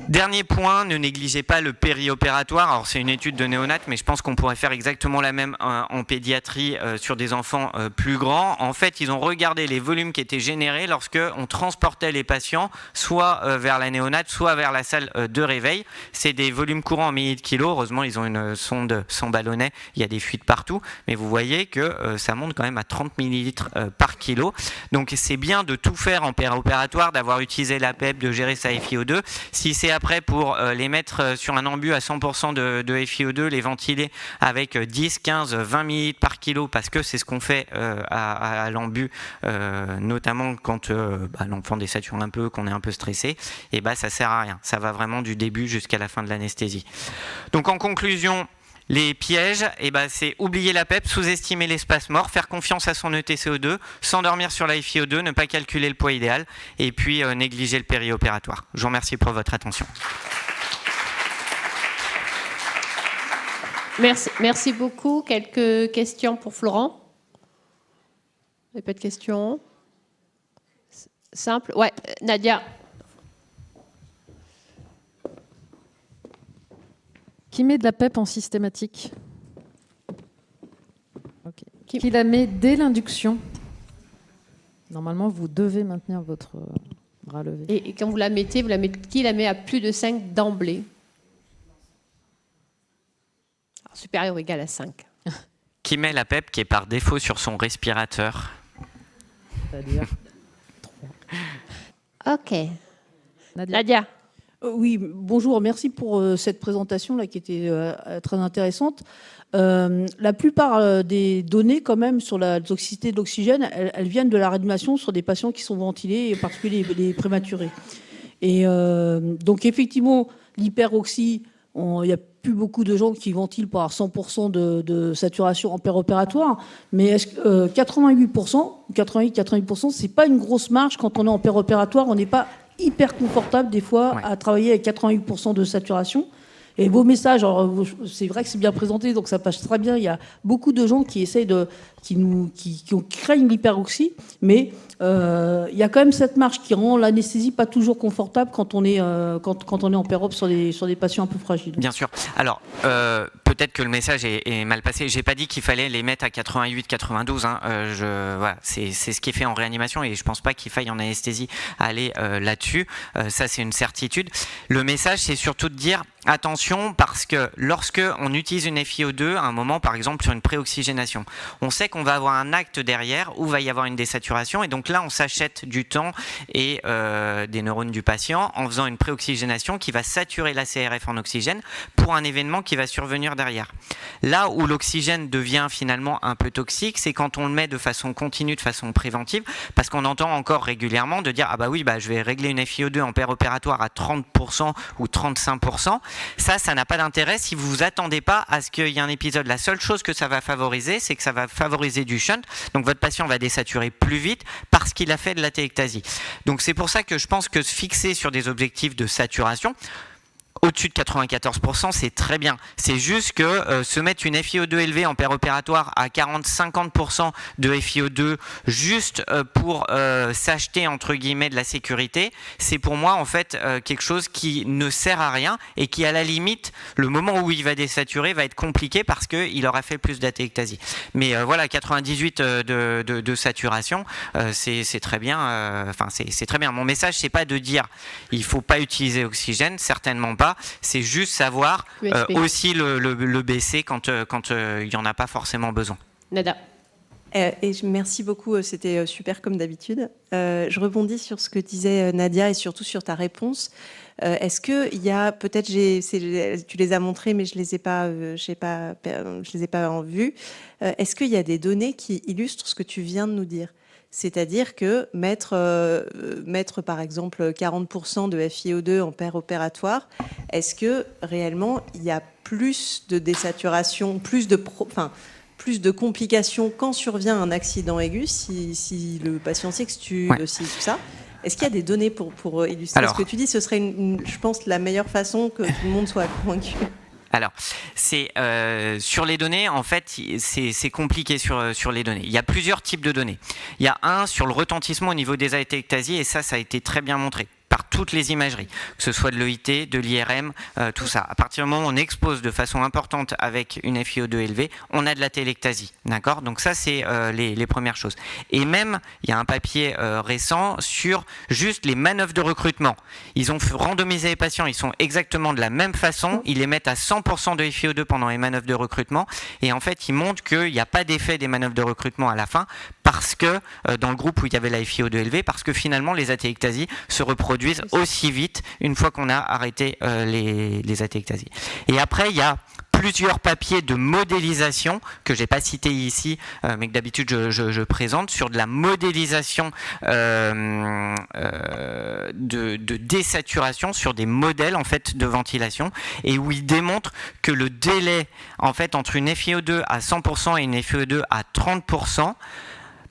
Dernier point, ne négligez pas le périopératoire. Alors c'est une étude de néonat, mais je pense qu'on pourrait faire exactement la même en pédiatrie sur des enfants plus grands. En fait, ils ont regardé les volumes qui étaient générés lorsque on transportait les patients soit vers la néonate, soit vers la salle de réveil. C'est des volumes courants en milliers de kilos. Heureusement, ils ont une sonde sans ballonnet. Il y a des fuites partout, mais vous voyez que ça monte quand même à 30 millilitres par kilo. Donc c'est bien de tout faire en périopératoire, d'avoir utilisé la PEP, de gérer sa FiO2. Si c'est après pour les mettre sur un ambu à 100% de FiO2, les ventiler avec 10, 15, 20 ml par kilo, parce que c'est ce qu'on fait à l'ambu, notamment quand l'enfant désature un peu, qu'on est un peu stressé, et ça sert à rien. Ça va vraiment du début jusqu'à la fin de l'anesthésie. Donc en conclusion, les pièges, c'est oublier la PEP, sous-estimer l'espace mort, faire confiance à son ETCO2, s'endormir sur la FiO2, ne pas calculer le poids idéal, et puis négliger le périopératoire. Je vous remercie pour votre attention. Merci beaucoup. Quelques questions pour Florent? Vous n'avez pas de questions? simple. Ouais, Nadia. Qui met de la PEP en systématique? Okay. Qui la met dès l'induction? Normalement, vous devez maintenir votre bras levé. Et quand vous la mettez, qui la met à plus de 5 d'emblée? Alors, supérieur ou égal à 5. Qui met la PEP qui est par défaut sur son respirateur? C'est-à-dire 3. Ok. Nadia. Oui, bonjour, merci pour cette présentation là qui était très intéressante. La plupart des données quand même sur la toxicité de l'oxygène, elles viennent de la réanimation sur des patients qui sont ventilés, et en particulier les prématurés. Et donc effectivement, l'hyperoxie, il n'y a plus beaucoup de gens qui ventilent pour avoir 100% de saturation en péropératoire, mais est-ce que 88%, c'est pas une grosse marge quand on est en péropératoire, on n'est pas hyper confortable des fois à travailler avec 88% de saturation. Et vos messages, alors, c'est vrai que c'est bien présenté, donc ça passe très bien. Il y a beaucoup de gens qui essayent qui craignent l'hyperoxie, mais il y a quand même cette marge qui rend l'anesthésie pas toujours confortable quand on est en pérop sur des patients un peu fragiles. Bien sûr. Alors, peut-être que le message est mal passé. J'ai pas dit qu'il fallait les mettre à 88, 92. Hein. Voilà, c'est ce qui est fait en réanimation et je pense pas qu'il faille en anesthésie aller là-dessus. Ça, c'est une certitude. Le message, c'est surtout de dire attention parce que lorsque on utilise une FiO2, à un moment, par exemple, sur une préoxygénation, on sait qu'on va avoir un acte derrière où va y avoir une désaturation et donc là, on s'achète du temps et des neurones du patient en faisant une préoxygénation qui va saturer la CRF en oxygène pour un événement qui va survenir derrière. Là où l'oxygène devient finalement un peu toxique, c'est quand on le met de façon continue, de façon préventive, parce qu'on entend encore régulièrement de dire « Ah bah oui, je vais régler une FiO2 en péropératoire à 30% ou 35%. » Ça n'a pas d'intérêt si vous vous attendez pas à ce qu'il y ait un épisode. La seule chose que ça va favoriser, c'est que ça va favoriser du shunt. Donc votre patient va désaturer plus vite parce qu'il a fait de la téectasie. Donc c'est pour ça que je pense que se fixer sur des objectifs de saturation, au-dessus de 94%, c'est très bien. C'est juste que se mettre une FiO2 élevée en péropératoire à 40-50% de FiO2 juste pour s'acheter entre guillemets de la sécurité, c'est pour moi en fait quelque chose qui ne sert à rien et qui à la limite, le moment où il va désaturer va être compliqué parce qu'il aura fait plus d'atéectasie. Mais voilà, 98 de saturation, c'est très bien. Enfin, c'est très bien. Mon message, c'est pas de dire il faut pas utiliser oxygène, certainement pas. C'est juste savoir aussi le baisser quand il n'y en a pas forcément besoin. Nada. Et merci beaucoup, c'était super comme d'habitude. Je rebondis sur ce que disait Nadia et surtout sur ta réponse. Est-ce qu'il y a, peut-être, tu les as montrés, mais je les ai pas en vue. Est-ce qu'il y a des données qui illustrent ce que tu viens de nous dire ? C'est-à-dire que mettre par exemple 40% de FiO2 en péropératoire, est-ce que réellement il y a plus de désaturation, plus de complications quand survient un accident aigu, si le patient s'extube, si tout ça? Est-ce qu'il y a des données pour illustrer ce que tu dis? Ce serait, je pense, la meilleure façon que tout le monde soit convaincu. Alors, c'est sur les données, en fait, c'est compliqué sur les données. Il y a plusieurs types de données. Il y a un sur le retentissement au niveau des atéectasies, et ça a été très bien montré par toutes les imageries, que ce soit de l'EIT, de l'IRM, tout ça. À partir du moment où on expose de façon importante avec une FiO2 élevée, on a de la télectasie, d'accord? Donc ça, c'est les premières choses. Et même, il y a un papier récent sur juste les manœuvres de recrutement. Ils ont randomisé les patients, ils sont exactement de la même façon, ils les mettent à 100% de FiO2 pendant les manœuvres de recrutement, et en fait, ils montrent qu'il n'y a pas d'effet des manœuvres de recrutement à la fin, parce que, dans le groupe où il y avait la FiO2 élevée, parce que finalement, les atéectasies se reproduisent aussi vite une fois qu'on a arrêté les atéectasies. Et après, il y a plusieurs papiers de modélisation que j'ai pas cités ici, mais que d'habitude je présente sur de la modélisation de désaturation sur des modèles en fait de ventilation, et où ils démontrent que le délai en fait entre une FiO2 à 100% et une FiO2 à 30%,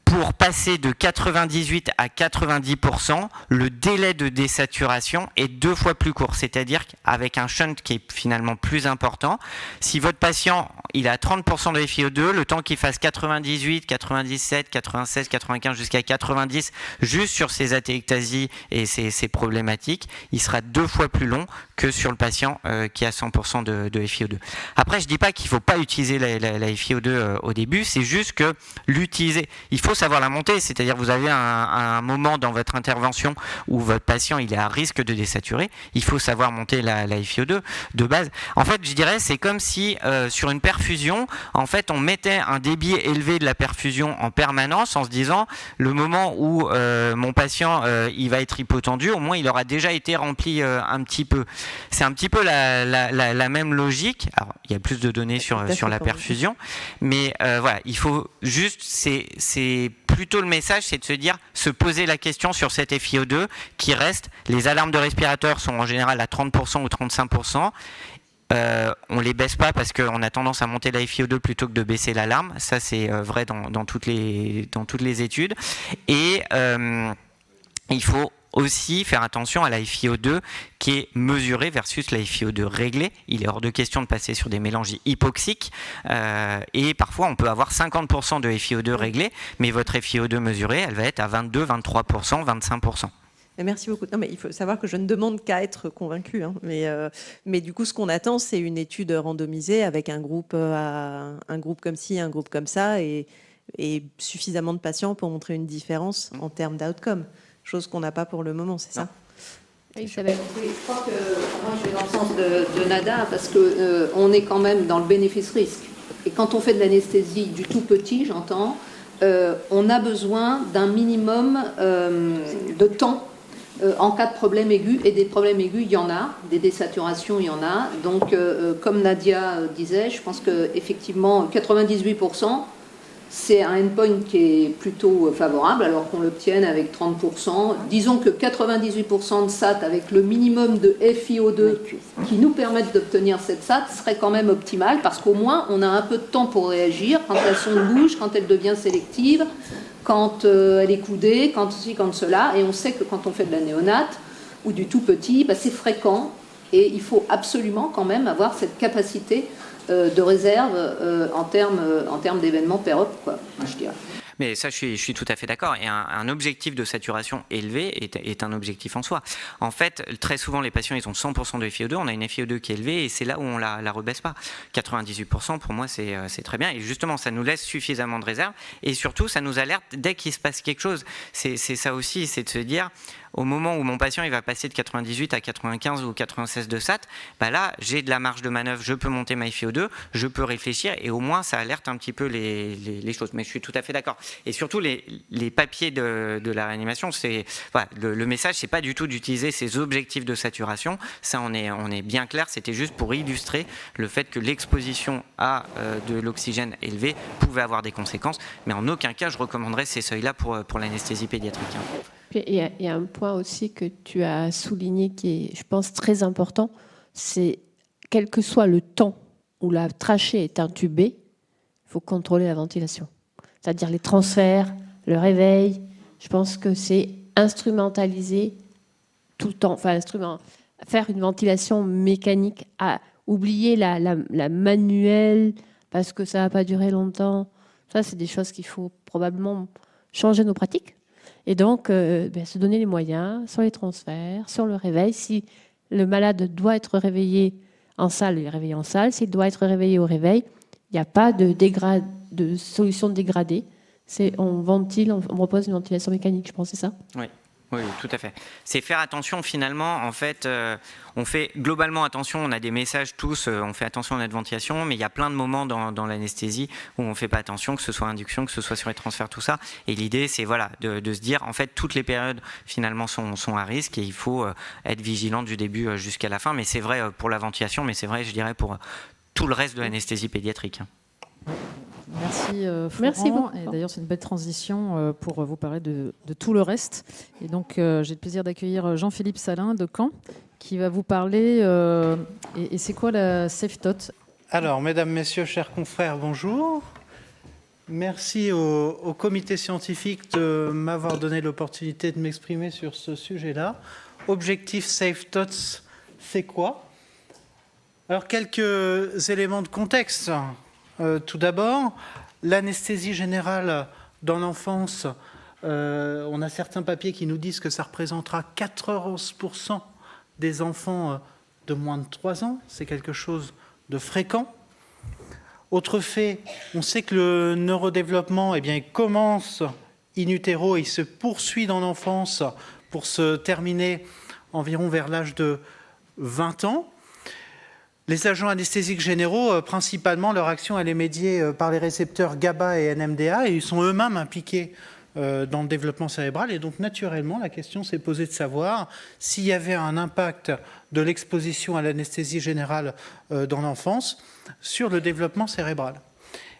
pour passer de 98 à 90%, le délai de désaturation est 2 fois plus court. C'est-à-dire qu'avec un shunt qui est finalement plus important, si votre patient il a 30% de FiO2, le temps qu'il fasse 98, 97, 96, 95 jusqu'à 90, juste sur ses atéectasies et ses problématiques, il sera 2 fois plus long que sur le patient qui a 100% de FiO2. Après, je dis pas qu'il faut pas utiliser la FiO2 au début, c'est juste que l'utiliser, il faut savoir la monter, c'est-à-dire vous avez un moment dans votre intervention où votre patient il est à risque de désaturer, il faut savoir monter la FiO2 de base. En fait, je dirais c'est comme si sur une perfusion, en fait, on mettait un débit élevé de la perfusion en permanence en se disant le moment où mon patient il va être hypotendu, au moins il aura déjà été rempli un petit peu. C'est un petit peu la même logique. Alors, il y a plus de données sur la perfusion, mais voilà, il faut juste, c'est plutôt le message, c'est de se dire, se poser la question sur cette FiO2 qui reste. Les alarmes de respirateurs sont en général à 30% ou 35%. On les baisse pas parce qu'on a tendance à monter la FiO2 plutôt que de baisser l'alarme. Ça, c'est vrai dans toutes les études. Et il faut aussi faire attention à la FiO2 qui est mesurée versus la FiO2 réglée. Il est hors de question de passer sur des mélanges hypoxiques et parfois on peut avoir 50% de FiO2 réglée, mais votre FiO2 mesurée, elle va être à 22, 23%, 25%. Merci beaucoup. Non, mais il faut savoir que je ne demande qu'à être convaincu. Hein. Mais du coup, ce qu'on attend, c'est une étude randomisée avec un groupe comme ci, un groupe comme ça, et suffisamment de patients pour montrer une différence en termes d'outcome. Chose qu'on n'a pas pour le moment, c'est ça? Oui, je crois que moi je vais dans le sens de Nada parce que on est quand même dans le bénéfice-risque. Et quand on fait de l'anesthésie du tout petit, j'entends, on a besoin d'un minimum de temps en cas de problème aigu. Et des problèmes aigus, il y en a, des désaturations, il y en a. Donc, comme Nadia disait, je pense qu'effectivement, 98%, c'est un endpoint qui est plutôt favorable, alors qu'on l'obtienne avec 30%. Disons que 98% de SAT avec le minimum de FiO2 qui nous permettent d'obtenir cette SAT serait quand même optimal, parce qu'au moins on a un peu de temps pour réagir quand la sonde bouge, quand elle devient sélective, quand elle est coudée, quand ceci, quand cela. Et on sait que quand on fait de la néonate ou du tout petit, c'est fréquent, et il faut absolument quand même avoir cette capacité de réserve en termes d'événements per-op, quoi, je dirais. Mais ça, je suis tout à fait d'accord. Et un objectif de saturation élevé est un objectif en soi. En fait, très souvent, les patients, ils ont 100% de FiO2. On a une FiO2 qui est élevée et c'est là où on la rebaisse pas. 98%, pour moi, c'est très bien. Et justement, ça nous laisse suffisamment de réserve. Et surtout, ça nous alerte dès qu'il se passe quelque chose. C'est ça aussi, c'est de se dire, au moment où mon patient il va passer de 98 à 95 ou 96 de SAT, là, j'ai de la marge de manœuvre, je peux monter ma FiO2, je peux réfléchir et au moins, ça alerte un petit peu les choses. Mais je suis tout à fait d'accord. Et surtout, les papiers de la réanimation, voilà, le message, c'est pas du tout d'utiliser ces objectifs de saturation. Ça, on est bien clair. C'était juste pour illustrer le fait que l'exposition à de l'oxygène élevé pouvait avoir des conséquences. Mais en aucun cas, je recommanderais ces seuils-là pour l'anesthésie pédiatrique. Il y a un point aussi que tu as souligné qui est, je pense, très important. C'est quel que soit le temps où la trachée est intubée, il faut contrôler la ventilation. C'est-à-dire les transferts, le réveil. Je pense que c'est instrumentaliser tout le temps. Enfin, faire une ventilation mécanique, oublier la manuelle parce que ça ne va pas durer longtemps. Ça, c'est des choses qu'il faut probablement changer nos pratiques. Et donc, se donner les moyens sur les transferts, sur le réveil. Si le malade doit être réveillé en salle, il est réveillé en salle. S'il doit être réveillé au réveil, il n'y a pas de solution dégradée. On ventile, on propose une ventilation mécanique, je pense, c'est ça ? Oui, tout à fait. C'est faire attention finalement, en fait, on fait globalement attention, on a des messages tous, on fait attention à notre ventilation, mais il y a plein de moments dans l'anesthésie où on ne fait pas attention, que ce soit induction, que ce soit sur les transferts, tout ça. Et l'idée, c'est voilà, de se dire, en fait, toutes les périodes finalement sont à risque et il faut être vigilant du début jusqu'à la fin. Mais c'est vrai pour la ventilation, mais c'est vrai, je dirais, pour tout le reste de l'anesthésie pédiatrique. Merci Florent. Merci beaucoup. Et d'ailleurs, c'est une belle transition pour vous parler de tout le reste. Et donc, j'ai le plaisir d'accueillir Jean-Philippe Salin de Caen, qui va vous parler. Et c'est quoi la SafeTOT ? Alors, mesdames, messieurs, chers confrères, bonjour. Merci au comité scientifique de m'avoir donné l'opportunité de m'exprimer sur ce sujet-là. Objectif SafeTOTS, c'est quoi ? Alors, quelques éléments de contexte. Tout d'abord, l'anesthésie générale dans l'enfance, on a certains papiers qui nous disent que ça représentera 91% des enfants de moins de 3 ans. C'est quelque chose de fréquent. Autre fait, on sait que le neurodéveloppement, eh bien, il commence in utero et il se poursuit dans l'enfance pour se terminer environ vers l'âge de 20 ans. Les agents anesthésiques généraux, principalement, leur action elle est médiée par les récepteurs GABA et NMDA et ils sont eux-mêmes impliqués dans le développement cérébral. Et donc, naturellement, la question s'est posée de savoir s'il y avait un impact de l'exposition à l'anesthésie générale dans l'enfance sur le développement cérébral.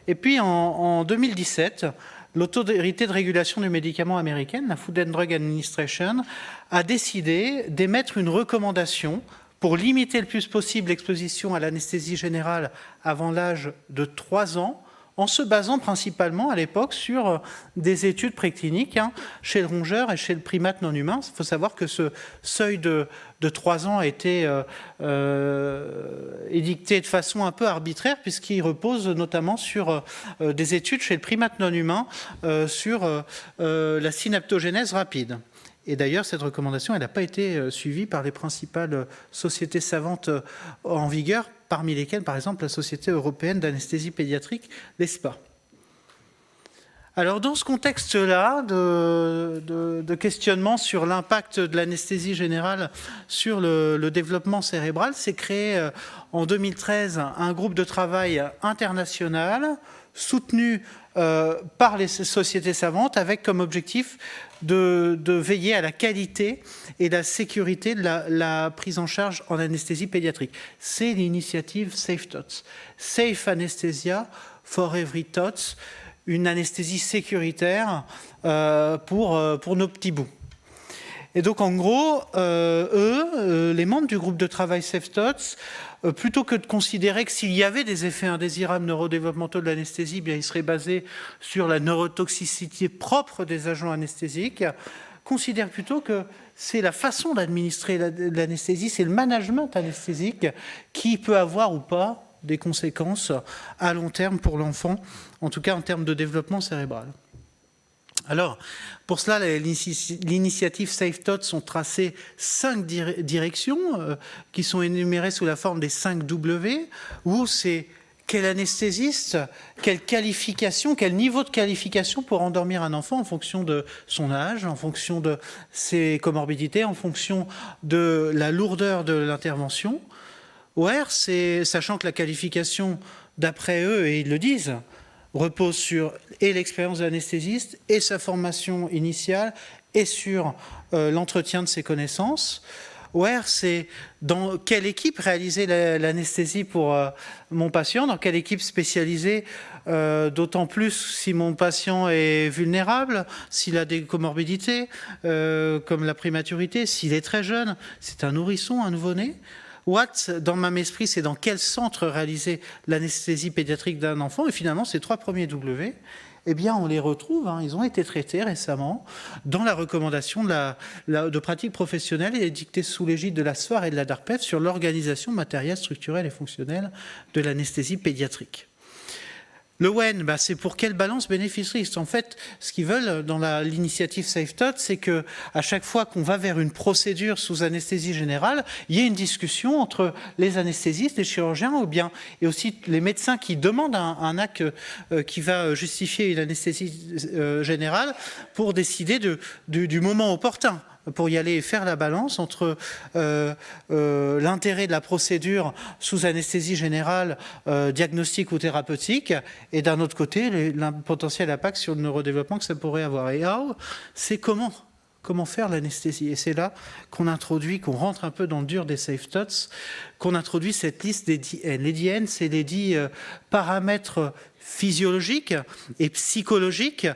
Et puis, en 2017, l'autorité de régulation du médicament américaine, la Food and Drug Administration, a décidé d'émettre une recommandation pour limiter le plus possible l'exposition à l'anesthésie générale avant l'âge de 3 ans, en se basant principalement à l'époque sur des études précliniques chez le rongeur et chez le primate non humain. Il faut savoir que ce seuil de 3 ans a été édicté de façon un peu arbitraire puisqu'il repose notamment sur des études chez le primate non humain sur la synaptogénèse rapide. Et d'ailleurs, cette recommandation, elle n'a pas été suivie par les principales sociétés savantes en vigueur, parmi lesquelles, par exemple, la Société européenne d'anesthésie pédiatrique, l'ESPA. Alors, dans ce contexte-là de questionnement sur l'impact de l'anesthésie générale sur le développement cérébral, s'est créé en 2013 un groupe de travail international soutenu par les sociétés savantes avec comme objectif de veiller à la qualité et la sécurité de la prise en charge en anesthésie pédiatrique. C'est l'initiative Safe Tots. Safe Anesthesia for Every Tots, une anesthésie sécuritaire pour nos petits bouts. Et donc, en gros, les membres du groupe de travail Safe Tots, plutôt que de considérer que s'il y avait des effets indésirables neurodéveloppementaux de l'anesthésie, bien, ils seraient basés sur la neurotoxicité propre des agents anesthésiques, considèrent plutôt que c'est la façon d'administrer l'anesthésie, c'est le management anesthésique qui peut avoir ou pas des conséquences à long terme pour l'enfant, en tout cas en termes de développement cérébral. Alors, pour cela, l'initiative Safe Tots ont tracé 5 directions qui sont énumérées sous la forme des 5 W, où c'est quel anesthésiste, quelle qualification, quel niveau de qualification pour endormir un enfant en fonction de son âge, en fonction de ses comorbidités, en fonction de la lourdeur de l'intervention. OR, c'est, sachant que la qualification, d'après eux, et ils le disent, repose sur et l'expérience de l'anesthésiste et sa formation initiale et sur l'entretien de ses connaissances. OR, c'est dans quelle équipe réaliser l'anesthésie pour mon patient, dans quelle équipe spécialisée, d'autant plus si mon patient est vulnérable, s'il a des comorbidités comme la prématurité, s'il est très jeune, c'est un nourrisson, un nouveau-né. What, dans mon esprit, c'est dans quel centre réaliser l'anesthésie pédiatrique d'un enfant. Et finalement, ces 3 premiers W, eh bien, on les retrouve, ils ont été traités récemment dans la recommandation de pratique professionnelle et dictée sous l'égide de la SFAR et de la DARPEF sur l'organisation matérielle, structurelle et fonctionnelle de l'anesthésie pédiatrique. Le WEN, c'est pour quelle balance bénéfice-risque? En fait, ce qu'ils veulent dans l'initiative Safe Tots, c'est que à chaque fois qu'on va vers une procédure sous anesthésie générale, il y ait une discussion entre les anesthésistes, les chirurgiens, ou bien et aussi les médecins qui demandent un acte qui va justifier une anesthésie générale pour décider du moment opportun, pour y aller et faire la balance entre l'intérêt de la procédure sous anesthésie générale, diagnostique ou thérapeutique, et d'un autre côté, le potentiel impact sur le neurodéveloppement que ça pourrait avoir. Et c'est comment faire l'anesthésie. Et c'est là qu'on rentre un peu dans le dur des Safe Tots, qu'on introduit cette liste des DN. Les DN, c'est les 10 paramètres physiologiques et psychologiques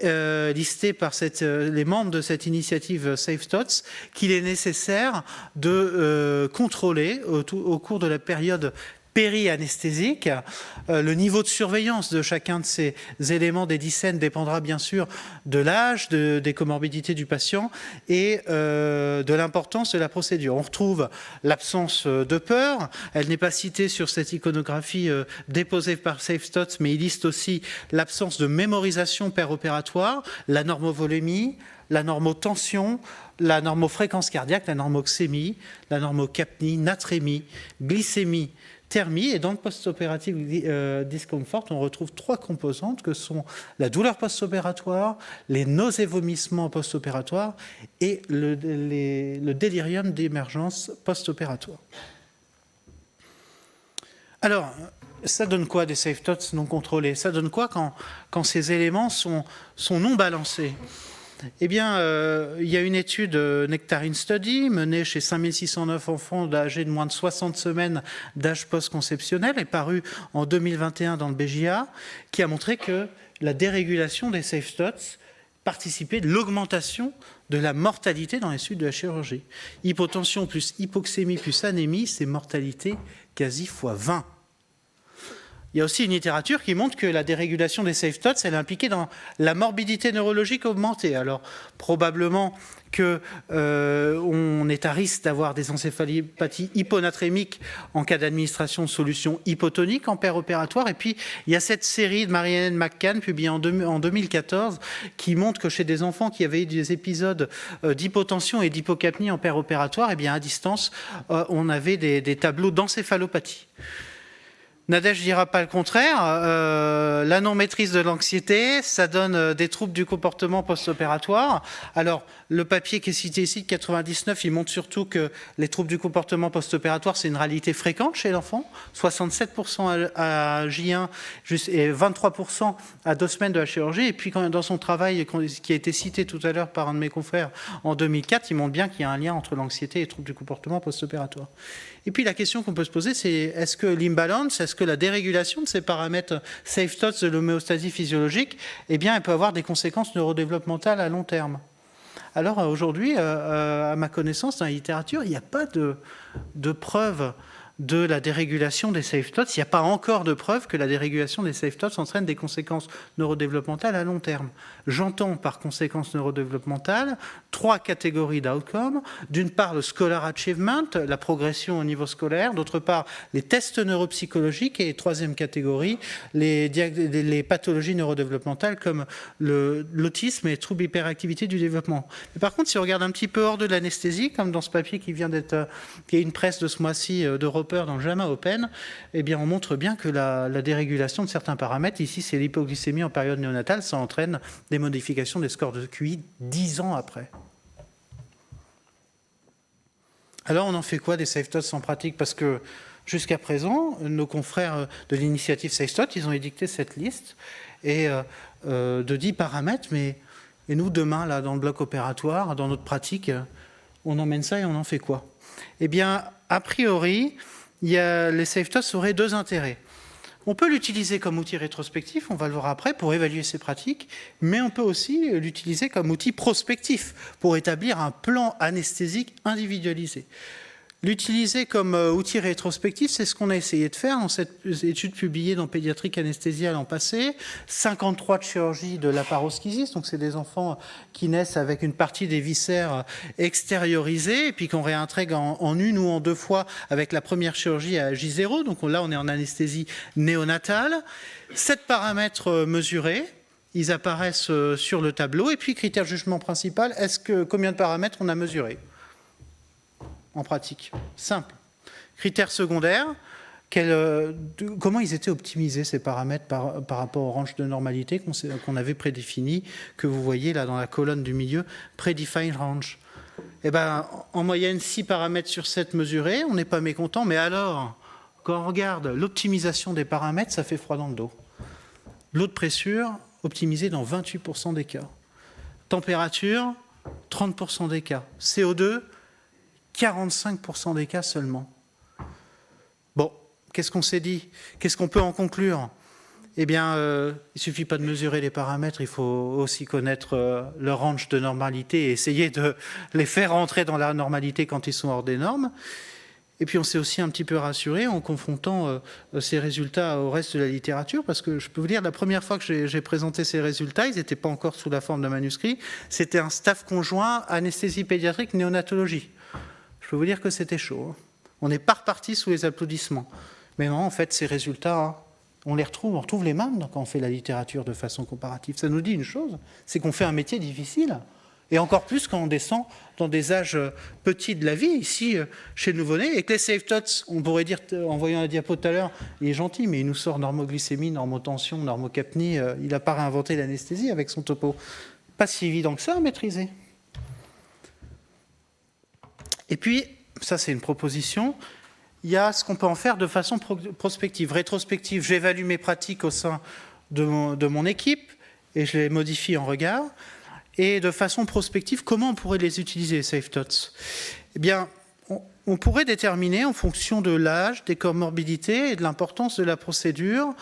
listés par les membres de cette initiative Safe Tots qu'il est nécessaire de contrôler au cours de la période périanesthésique. Le niveau de surveillance de chacun de ces éléments des dysènes dépendra bien sûr de l'âge, des comorbidités du patient et de l'importance de la procédure. On retrouve l'absence de peur. Elle n'est pas citée sur cette iconographie déposée par SafeSTOTS, mais il liste aussi l'absence de mémorisation péropératoire, la normovolémie, la normotension, la normofréquence cardiaque, la normoxémie, la normocapnie, natrémie, glycémie, thermie. Et dans le post-opératif discomfort, on retrouve 3 composantes que sont la douleur post-opératoire, les nausées vomissements post-opératoires et le délirium d'émergence post-opératoire. Alors, ça donne quoi des SafeSTOTS non contrôlés? Ça donne quoi quand ces éléments sont non balancés? Eh bien, il y a une étude Nectarine Study menée chez 5609 enfants âgés de moins de 60 semaines d'âge post-conceptionnel et parue en 2021 dans le BJA, qui a montré que la dérégulation des SafeSTOTS participait de l'augmentation de la mortalité dans les suites de la chirurgie. Hypotension plus hypoxémie plus anémie, c'est mortalité quasi fois 20. Il y a aussi une littérature qui montre que la dérégulation des SafeSTOTS, elle est impliquée dans la morbidité neurologique augmentée. Alors, probablement qu'on est à risque d'avoir des encéphalopathies hyponatrémiques en cas d'administration de solutions hypotoniques en péropératoire. Et puis, il y a cette série de Mary-Hélène McCann, publiée en 2014, qui montre que chez des enfants qui avaient eu des épisodes d'hypotension et d'hypocapnie en péropératoire, eh bien, à distance, on avait des tableaux d'encéphalopathie. Nadège ne dira pas le contraire. La non-maîtrise de l'anxiété, ça donne des troubles du comportement post-opératoire. Alors, le papier qui est cité ici, de 99, il montre surtout que les troubles du comportement post-opératoire, c'est une réalité fréquente chez l'enfant. 67% à J1 et 23% à 2 semaines de la chirurgie. Et puis, dans son travail, qui a été cité tout à l'heure par un de mes confrères en 2004, il montre bien qu'il y a un lien entre l'anxiété et les troubles du comportement post-opératoire. Et puis, la question qu'on peut se poser, c'est est-ce que l'imbalance, est-ce que la dérégulation de ces paramètres SafeSTOTS de l'homéostasie physiologique, eh bien, elle peut avoir des conséquences neurodéveloppementales à long terme. Alors aujourd'hui, à ma connaissance, dans la littérature, il n'y a pas de preuve de la dérégulation des SafeSTOTS. Il n'y a pas encore de preuve que la dérégulation des SafeSTOTS entraîne des conséquences neurodéveloppementales à long terme. J'entends par conséquences neurodéveloppementales 3 catégories d'outcomes. D'une part, le scholar achievement, la progression au niveau scolaire. D'autre part, les tests neuropsychologiques. Et troisième catégorie, les pathologies neurodéveloppementales comme l'autisme et les troubles d'hyperactivité du développement. Mais par contre, si on regarde un petit peu hors de l'anesthésie, comme dans ce papier qui vient d'être, qui est une presse de ce mois-ci d'Europe dans le JAMA Open, eh bien, on montre bien que la dérégulation de certains paramètres, ici c'est l'hypoglycémie en période néonatale, ça entraîne des modifications des scores de QI 10 ans après. Alors on en fait quoi des SafeSTOTS en pratique? Parce que jusqu'à présent, nos confrères de l'initiative SafeSTOTS, ils ont édicté cette liste et de 10 paramètres, et nous demain, là, dans le bloc opératoire, dans notre pratique, on emmène ça et on en fait quoi? Eh bien, a priori, les SafeSTOTS auraient 2 intérêts. On peut l'utiliser comme outil rétrospectif, on va le voir après, pour évaluer ses pratiques, mais on peut aussi l'utiliser comme outil prospectif, pour établir un plan anesthésique individualisé. L'utiliser comme outil rétrospectif, c'est ce qu'on a essayé de faire dans cette étude publiée dans Pédiatrique Anesthésia l'an passé. 53 de chirurgie de laparoschisis, donc c'est des enfants qui naissent avec une partie des viscères extériorisés et puis qu'on réintègre en 1 ou en 2 fois avec la première chirurgie à J0. Donc là, on est en anesthésie néonatale. 7 paramètres mesurés. Ils apparaissent sur le tableau. Et puis, critère de jugement principal, combien de paramètres on a mesurés ? En pratique, simple. Critères secondaires, comment ils étaient optimisés ces paramètres par rapport au range de normalité qu'on avait prédéfini, que vous voyez là dans la colonne du milieu, predefined range. Eh ben, en moyenne 6 paramètres sur 7 mesurés, on n'est pas mécontent, mais alors, quand on regarde l'optimisation des paramètres, ça fait froid dans le dos. L'eau de pression, optimisée dans 28% des cas. Température, 30% des cas. CO2, 45% des cas seulement. Bon, qu'est-ce qu'on s'est dit? Qu'est-ce qu'on peut en conclure? Eh bien, il ne suffit pas de mesurer les paramètres, il faut aussi connaître leur range de normalité et essayer de les faire rentrer dans la normalité quand ils sont hors des normes. Et puis on s'est aussi un petit peu rassuré en confrontant ces résultats au reste de la littérature, parce que je peux vous dire, la première fois que j'ai présenté ces résultats, ils n'étaient pas encore sous la forme d'un manuscrit, c'était un staff conjoint anesthésie pédiatrique néonatologie. Je peux vous dire que c'était chaud. On n'est pas reparti sous les applaudissements. Mais non, en fait, ces résultats, on retrouve les mêmes quand on fait la littérature de façon comparative. Ça nous dit une chose, c'est qu'on fait un métier difficile. Et encore plus quand on descend dans des âges petits de la vie, ici, chez le nouveau-né, et que les safe tots, on pourrait dire, en voyant la diapo tout à l'heure, il est gentil, mais il nous sort normoglycémie, normotension, normocapnie, il n'a pas réinventé l'anesthésie avec son topo. Pas si évident que ça à maîtriser. Et puis, ça c'est une proposition, il y a ce qu'on peut en faire de façon prospective. Rétrospective, j'évalue mes pratiques au sein de mon équipe, et je les modifie en regard. Et de façon prospective, comment on pourrait les utiliser, les safe tots? Eh bien, on pourrait déterminer, en fonction de l'âge, des comorbidités et de l'importance de la procédure,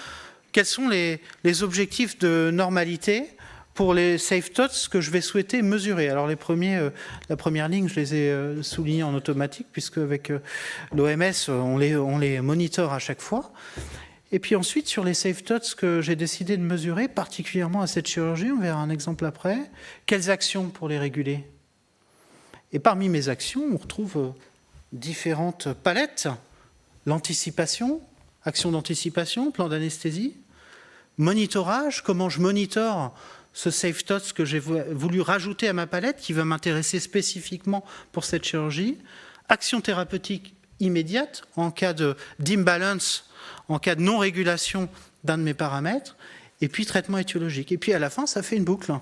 quels sont les objectifs de normalité pour les safe tots que je vais souhaiter mesurer. Alors la première ligne, je les ai soulignés en automatique, puisque avec l'OMS, on les monitore à chaque fois. Et puis ensuite, sur les safe tots que j'ai décidé de mesurer, particulièrement à cette chirurgie, on verra un exemple après, quelles actions pour les réguler? Et parmi mes actions, on retrouve différentes palettes. L'anticipation, action d'anticipation, plan d'anesthésie, monitorage, comment je monitore ce safe tots que j'ai voulu rajouter à ma palette, qui va m'intéresser spécifiquement pour cette chirurgie, action thérapeutique immédiate, en cas d'imbalance, en cas de non-régulation d'un de mes paramètres, et puis traitement étiologique. Et puis à la fin, ça fait une boucle.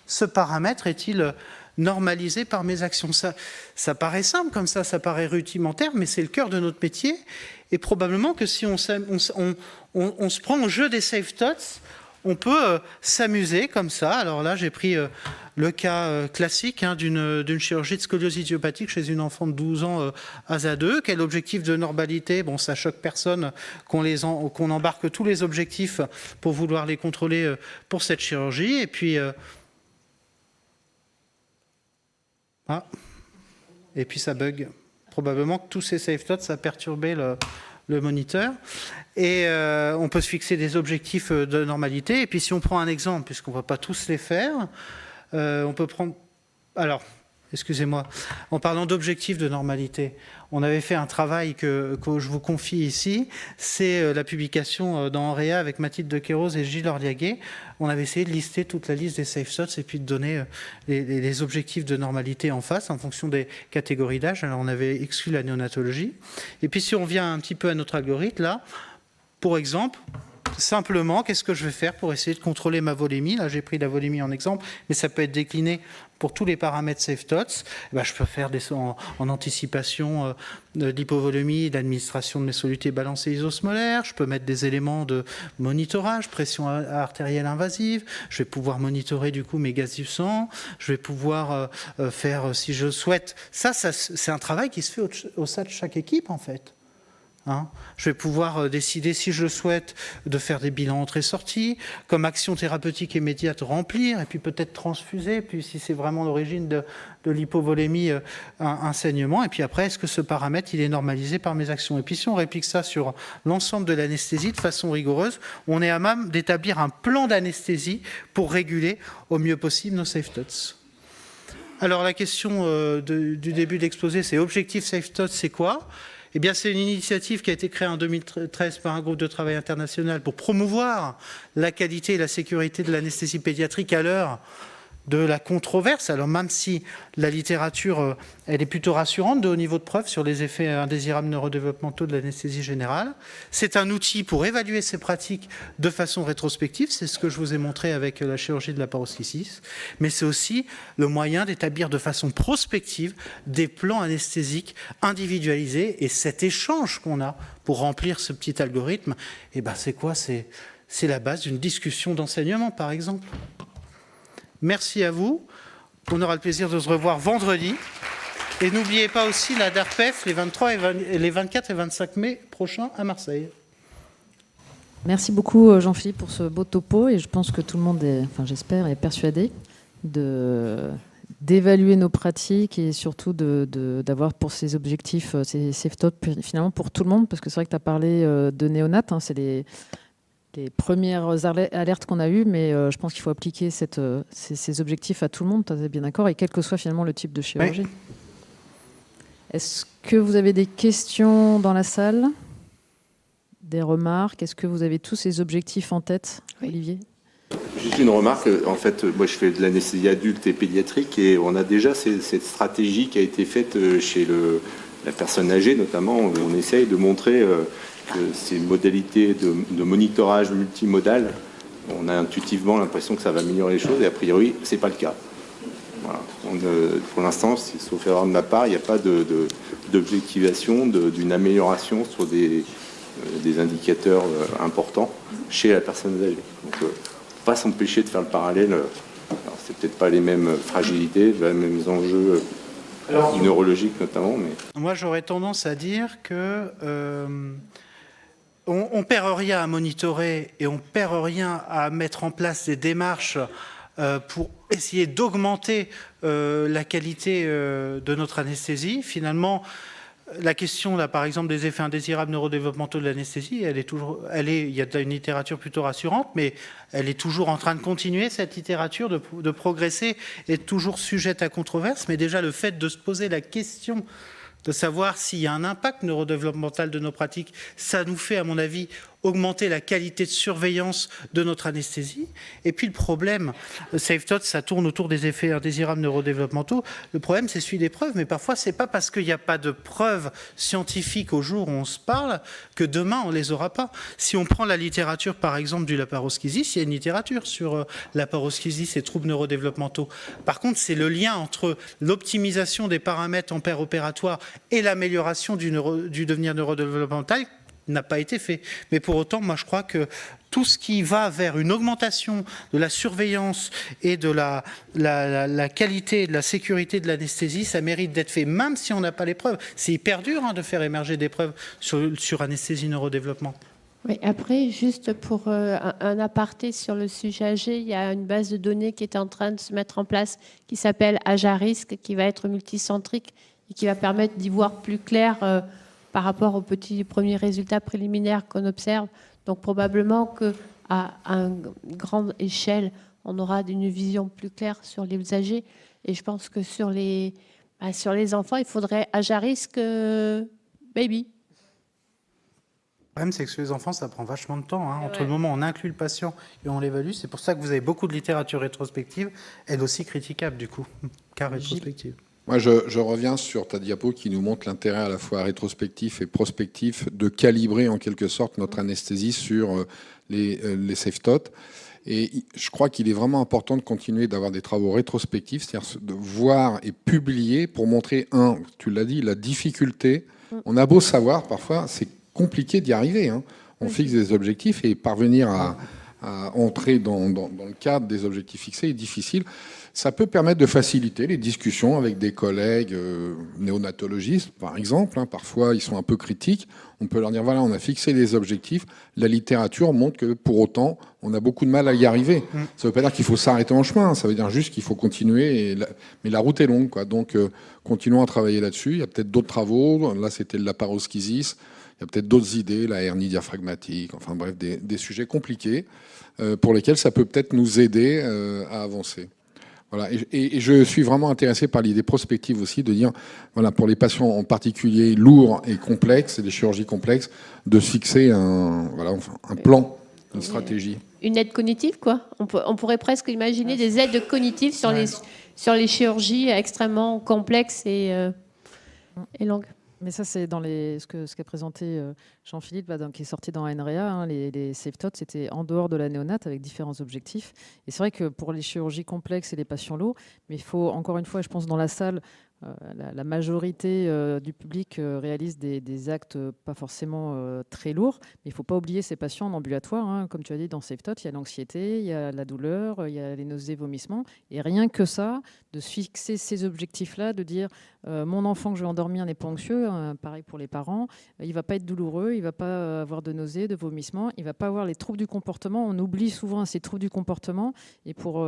Ce paramètre est-il normalisé par mes actions? Ça paraît simple comme ça paraît rudimentaire, mais c'est le cœur de notre métier. Et probablement que si on se prend au jeu des safe tots, on peut s'amuser comme ça. Alors là, j'ai pris le cas classique d'une chirurgie de scoliose idiopathique chez une enfant de 12 ans ASA2. Quel objectif de normalité? Bon, ça choque personne qu'on embarque tous les objectifs pour vouloir les contrôler pour cette chirurgie. Et puis... et puis ça bug. Probablement que tous ces safe tots, ça a perturbé le moniteur. Et on peut se fixer des objectifs de normalité. Et puis si on prend un exemple, puisqu'on ne va pas tous les faire, on peut prendre... Alors, excusez-moi, en parlant d'objectifs de normalité, on avait fait un travail que je vous confie ici, c'est la publication dans Auréa avec Mathilde de Queiroz et Gilles Orliaguet. On avait essayé de lister toute la liste des safe tots et puis de donner les objectifs de normalité en face en fonction des catégories d'âge. Alors on avait exclu la néonatologie. Et puis si on vient un petit peu à notre algorithme, là, pour exemple, simplement, qu'est-ce que je vais faire pour essayer de contrôler ma volémie? Là, j'ai pris la volémie en exemple, mais ça peut être décliné pour tous les paramètres safe tots. Je peux faire en anticipation de l'hypovolémie, d'administration de mes solutés balancées isosmolaires. Je peux mettre des éléments de monitorage, pression artérielle invasive. Je vais pouvoir monitorer du coup mes gaz du sang. Je vais pouvoir faire, si je souhaite... Ça, c'est un travail qui se fait au sein de chaque équipe, en fait. Je vais pouvoir décider, si je le souhaite, de faire des bilans entrée-sortie, comme action thérapeutique immédiate, remplir, et puis peut-être transfuser, puis si c'est vraiment l'origine de l'hypovolémie, un saignement, et puis après, est-ce que ce paramètre, il est normalisé par mes actions? Et puis si on réplique ça sur l'ensemble de l'anesthésie de façon rigoureuse, on est à même d'établir un plan d'anesthésie pour réguler au mieux possible nos safe tots. Alors la question du début de l'exposé, c'est objectif safe tots, c'est quoi? Eh bien, c'est une initiative qui a été créée en 2013 par un groupe de travail international pour promouvoir la qualité et la sécurité de l'anesthésie pédiatrique à l'heure de la controverse. Alors même si la littérature elle est plutôt rassurante, de haut niveau de preuve sur les effets indésirables neurodéveloppementaux de l'anesthésie générale, c'est un outil pour évaluer ces pratiques de façon rétrospective, c'est ce que je vous ai montré avec la chirurgie de la paroschisis, mais c'est aussi le moyen d'établir de façon prospective des plans anesthésiques individualisés, et cet échange qu'on a pour remplir ce petit algorithme, c'est quoi? C'est la base d'une discussion d'enseignement, par exemple. Merci à vous. On aura le plaisir de se revoir vendredi. Et n'oubliez pas aussi la DARPEF les 24 et 25 mai prochains à Marseille. Merci beaucoup Jean-Philippe pour ce beau topo, et je pense que tout le monde j'espère, est persuadé d'évaluer nos pratiques et surtout d'avoir pour ces objectifs, ces safe thoughts, finalement pour tout le monde, parce que c'est vrai que tu as parlé de néonat, hein, c'est les premières alertes qu'on a eues, mais je pense qu'il faut appliquer ces objectifs à tout le monde, tu es bien d'accord, et quel que soit finalement le type de chirurgie. Oui. Est-ce que vous avez des questions dans la salle? Des remarques? Est-ce que vous avez tous ces objectifs en tête, Olivier? Juste une remarque, en fait, moi je fais de l'anesthésie adulte et pédiatrique et on a déjà cette stratégie qui a été faite chez la personne âgée notamment, où on essaye de montrer que ces modalités de monitorage multimodal, on a intuitivement l'impression que ça va améliorer les choses et a priori c'est pas le cas. Voilà. Pour l'instant, sauf erreur de ma part, il n'y a pas d'objectivation d'une amélioration sur des indicateurs importants chez la personne âgée. Donc, pas s'empêcher de faire le parallèle. Alors, c'est peut-être pas les mêmes fragilités, les mêmes enjeux neurologiques notamment. Mais... Moi, j'aurais tendance à dire que on perd rien à monitorer et on perd rien à mettre en place des démarches pour essayer d'augmenter la qualité de notre anesthésie. Finalement, la question, là, par exemple, des effets indésirables neurodéveloppementaux de l'anesthésie, il y a une littérature plutôt rassurante, mais elle est toujours en train de continuer, cette littérature, de progresser, est toujours sujette à controverse. Mais déjà, le fait de se poser la question de savoir s'il y a un impact neurodéveloppemental de nos pratiques, ça nous fait, à mon avis, augmenter la qualité de surveillance de notre anesthésie. Et puis le problème, le safe thought, ça tourne autour des effets indésirables neurodéveloppementaux. Le problème, c'est celui des preuves, mais parfois, c'est pas parce qu'il n'y a pas de preuves scientifiques au jour où on se parle que demain, on les aura pas. Si on prend la littérature, par exemple, du laparoschisis, il y a une littérature sur laparoschisis et troubles neurodéveloppementaux. Par contre, c'est le lien entre l'optimisation des paramètres en péropératoire et l'amélioration du devenir neurodéveloppemental n'a pas été fait. Mais pour autant, moi, je crois que tout ce qui va vers une augmentation de la surveillance et de la qualité et de la sécurité de l'anesthésie, ça mérite d'être fait, même si on n'a pas les preuves. C'est hyper dur de faire émerger des preuves sur anesthésie neurodéveloppement. Oui, après, juste pour un aparté sur le sujet âgé, il y a une base de données qui est en train de se mettre en place qui s'appelle Ajarisc, qui va être multicentrique et qui va permettre d'y voir plus clair par rapport aux petits premiers résultats préliminaires qu'on observe. Donc probablement qu'à une grande échelle, on aura une vision plus claire sur les âgés. Et je pense que sur les enfants, il faudrait Ajarisc baby. Le problème, c'est que sur les enfants, ça prend vachement de temps. Entre le moment où on inclut le patient et on l'évalue, c'est pour ça que vous avez beaucoup de littérature rétrospective, elle aussi critiquable du coup, car rétrospective. Moi, je reviens sur ta diapo qui nous montre l'intérêt à la fois rétrospectif et prospectif de calibrer en quelque sorte notre anesthésie sur les safe thoughts. Et je crois qu'il est vraiment important de continuer d'avoir des travaux rétrospectifs, c'est-à-dire de voir et publier pour montrer, tu l'as dit, la difficulté. On a beau savoir, parfois, c'est compliqué d'y arriver. On fixe des objectifs et parvenir à entrer dans le cadre des objectifs fixés est difficile. Ça peut permettre de faciliter les discussions avec des collègues néonatologistes, par exemple. Parfois, ils sont un peu critiques. On peut leur dire, voilà, on a fixé des objectifs. La littérature montre que, pour autant, on a beaucoup de mal à y arriver. Ça ne veut pas dire qu'il faut s'arrêter en chemin. Ça veut dire juste qu'il faut continuer. Mais la route est longue, quoi. Donc, continuons à travailler là-dessus. Il y a peut-être d'autres travaux. Là, c'était le laparoschisis. Il y a peut-être d'autres idées, la hernie diaphragmatique. Enfin, bref, des sujets compliqués pour lesquels ça peut peut-être nous aider à avancer. Voilà. Et je suis vraiment intéressé par l'idée prospective aussi de dire, voilà, pour les patients en particulier lourds et complexes, et des chirurgies complexes, de fixer un plan, une stratégie. Une aide cognitive, quoi. On pourrait presque imaginer des aides cognitives sur les chirurgies extrêmement complexes et longues. Mais ça, c'est dans ce qu'a présenté Jean-Philippe, qui est sorti dans NREA. Les safe thoughts, c'était en dehors de la néonate avec différents objectifs. Et c'est vrai que pour les chirurgies complexes et les patients lourds, mais il faut, encore une fois, je pense, dans la salle, la majorité du public réalise des actes pas forcément très lourds. Mais il ne faut pas oublier ces patients en ambulatoire. Comme tu as dit, dans safe thoughts, il y a l'anxiété, il y a la douleur, il y a les nausées, vomissements. Et rien que ça, de se fixer ces objectifs-là, de dire mon enfant que je vais endormir n'est pas anxieux, pareil pour les parents, il ne va pas être douloureux, il ne va pas avoir de nausées, de vomissements, il ne va pas avoir les troubles du comportement. On oublie souvent ces troubles du comportement. Et pour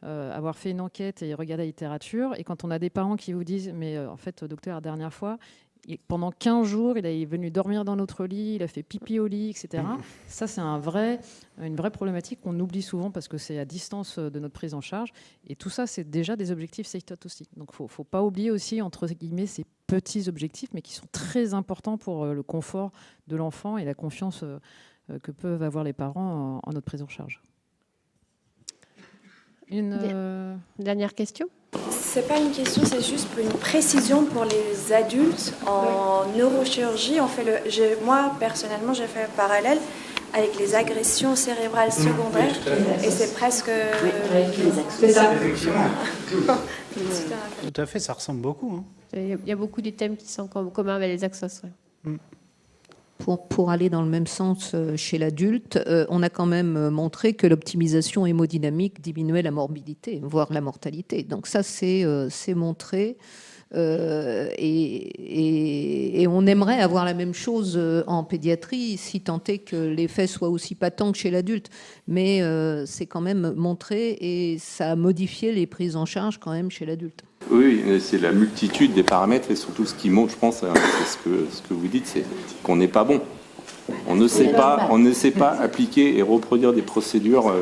avoir fait une enquête et regarder la littérature, et quand on a des parents qui vous disent « mais en fait, docteur, la dernière fois, pendant 15 jours, il est venu dormir dans notre lit, il a fait pipi au lit, etc. » Ça, c'est une vraie problématique qu'on oublie souvent parce que c'est à distance de notre prise en charge. Et tout ça, c'est déjà des objectifs SafeTOT aussi. Donc, il ne faut pas oublier aussi, entre guillemets, ces petits objectifs, mais qui sont très importants pour le confort de l'enfant et la confiance que peuvent avoir les parents en notre prise en charge. Une dernière question ? C'est pas une question, c'est juste une précision pour les adultes. En neurochirurgie, moi personnellement, j'ai fait un parallèle avec les agressions cérébrales secondaires, et c'est presque. C'est ça. Tout à fait, ça ressemble beaucoup. Hein. Il y a beaucoup de thèmes qui sont communs avec les axos. Ouais. Pour aller dans le même sens chez l'adulte, on a quand même montré que l'optimisation hémodynamique diminuait la morbidité, voire la mortalité. Donc ça, c'est montré. Et on aimerait avoir la même chose en pédiatrie, si tant est que l'effet soit aussi patent que chez l'adulte. Mais c'est quand même montré et ça a modifié les prises en charge quand même chez l'adulte. Oui, c'est la multitude des paramètres et surtout ce qui montre, je pense, c'est ce que vous dites, c'est qu'on n'est pas bon. On ne sait pas appliquer et reproduire des procédures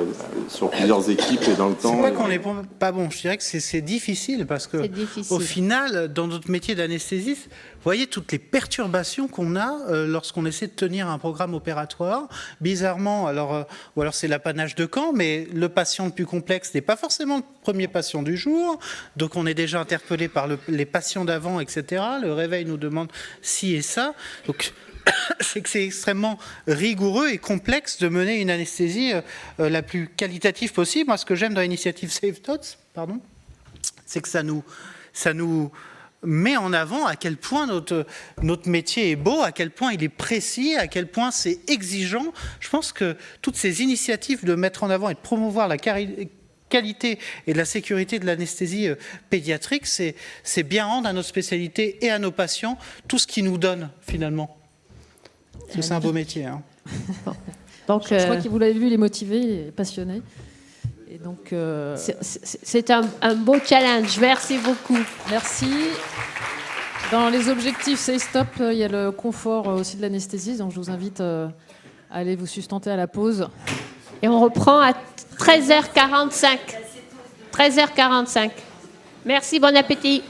sur plusieurs équipes et dans le temps. C'est pas qu'on n'est pas bon, je dirais que c'est difficile parce que au final, dans notre métier d'anesthésiste, vous voyez toutes les perturbations qu'on a lorsqu'on essaie de tenir un programme opératoire. Bizarrement, ou alors c'est l'apanage de Caen, mais le patient le plus complexe n'est pas forcément le premier patient du jour. Donc on est déjà interpellé par les patients d'avant, etc. Le réveil nous demande ci et ça. Donc c'est que c'est extrêmement rigoureux et complexe de mener une anesthésie la plus qualitative possible. Moi, ce que j'aime dans l'initiative SafeTOT, c'est que ça nous met en avant à quel point notre métier est beau, à quel point il est précis, à quel point c'est exigeant. Je pense que toutes ces initiatives de mettre en avant et de promouvoir la qualité et la sécurité de l'anesthésie pédiatrique, c'est bien rendre à notre spécialité et à nos patients tout ce qu'ils nous donnent finalement. C'est un beau métier. Hein. Donc, je crois que vous l'avez vu, il est motivé et passionné. Et donc, c'est un beau challenge. Merci beaucoup. Merci. Dans les objectifs SafeStop, il y a le confort aussi de l'anesthésie. Donc, je vous invite à aller vous sustenter à la pause. Et on reprend à 13h45. 13h45. Merci, bon appétit.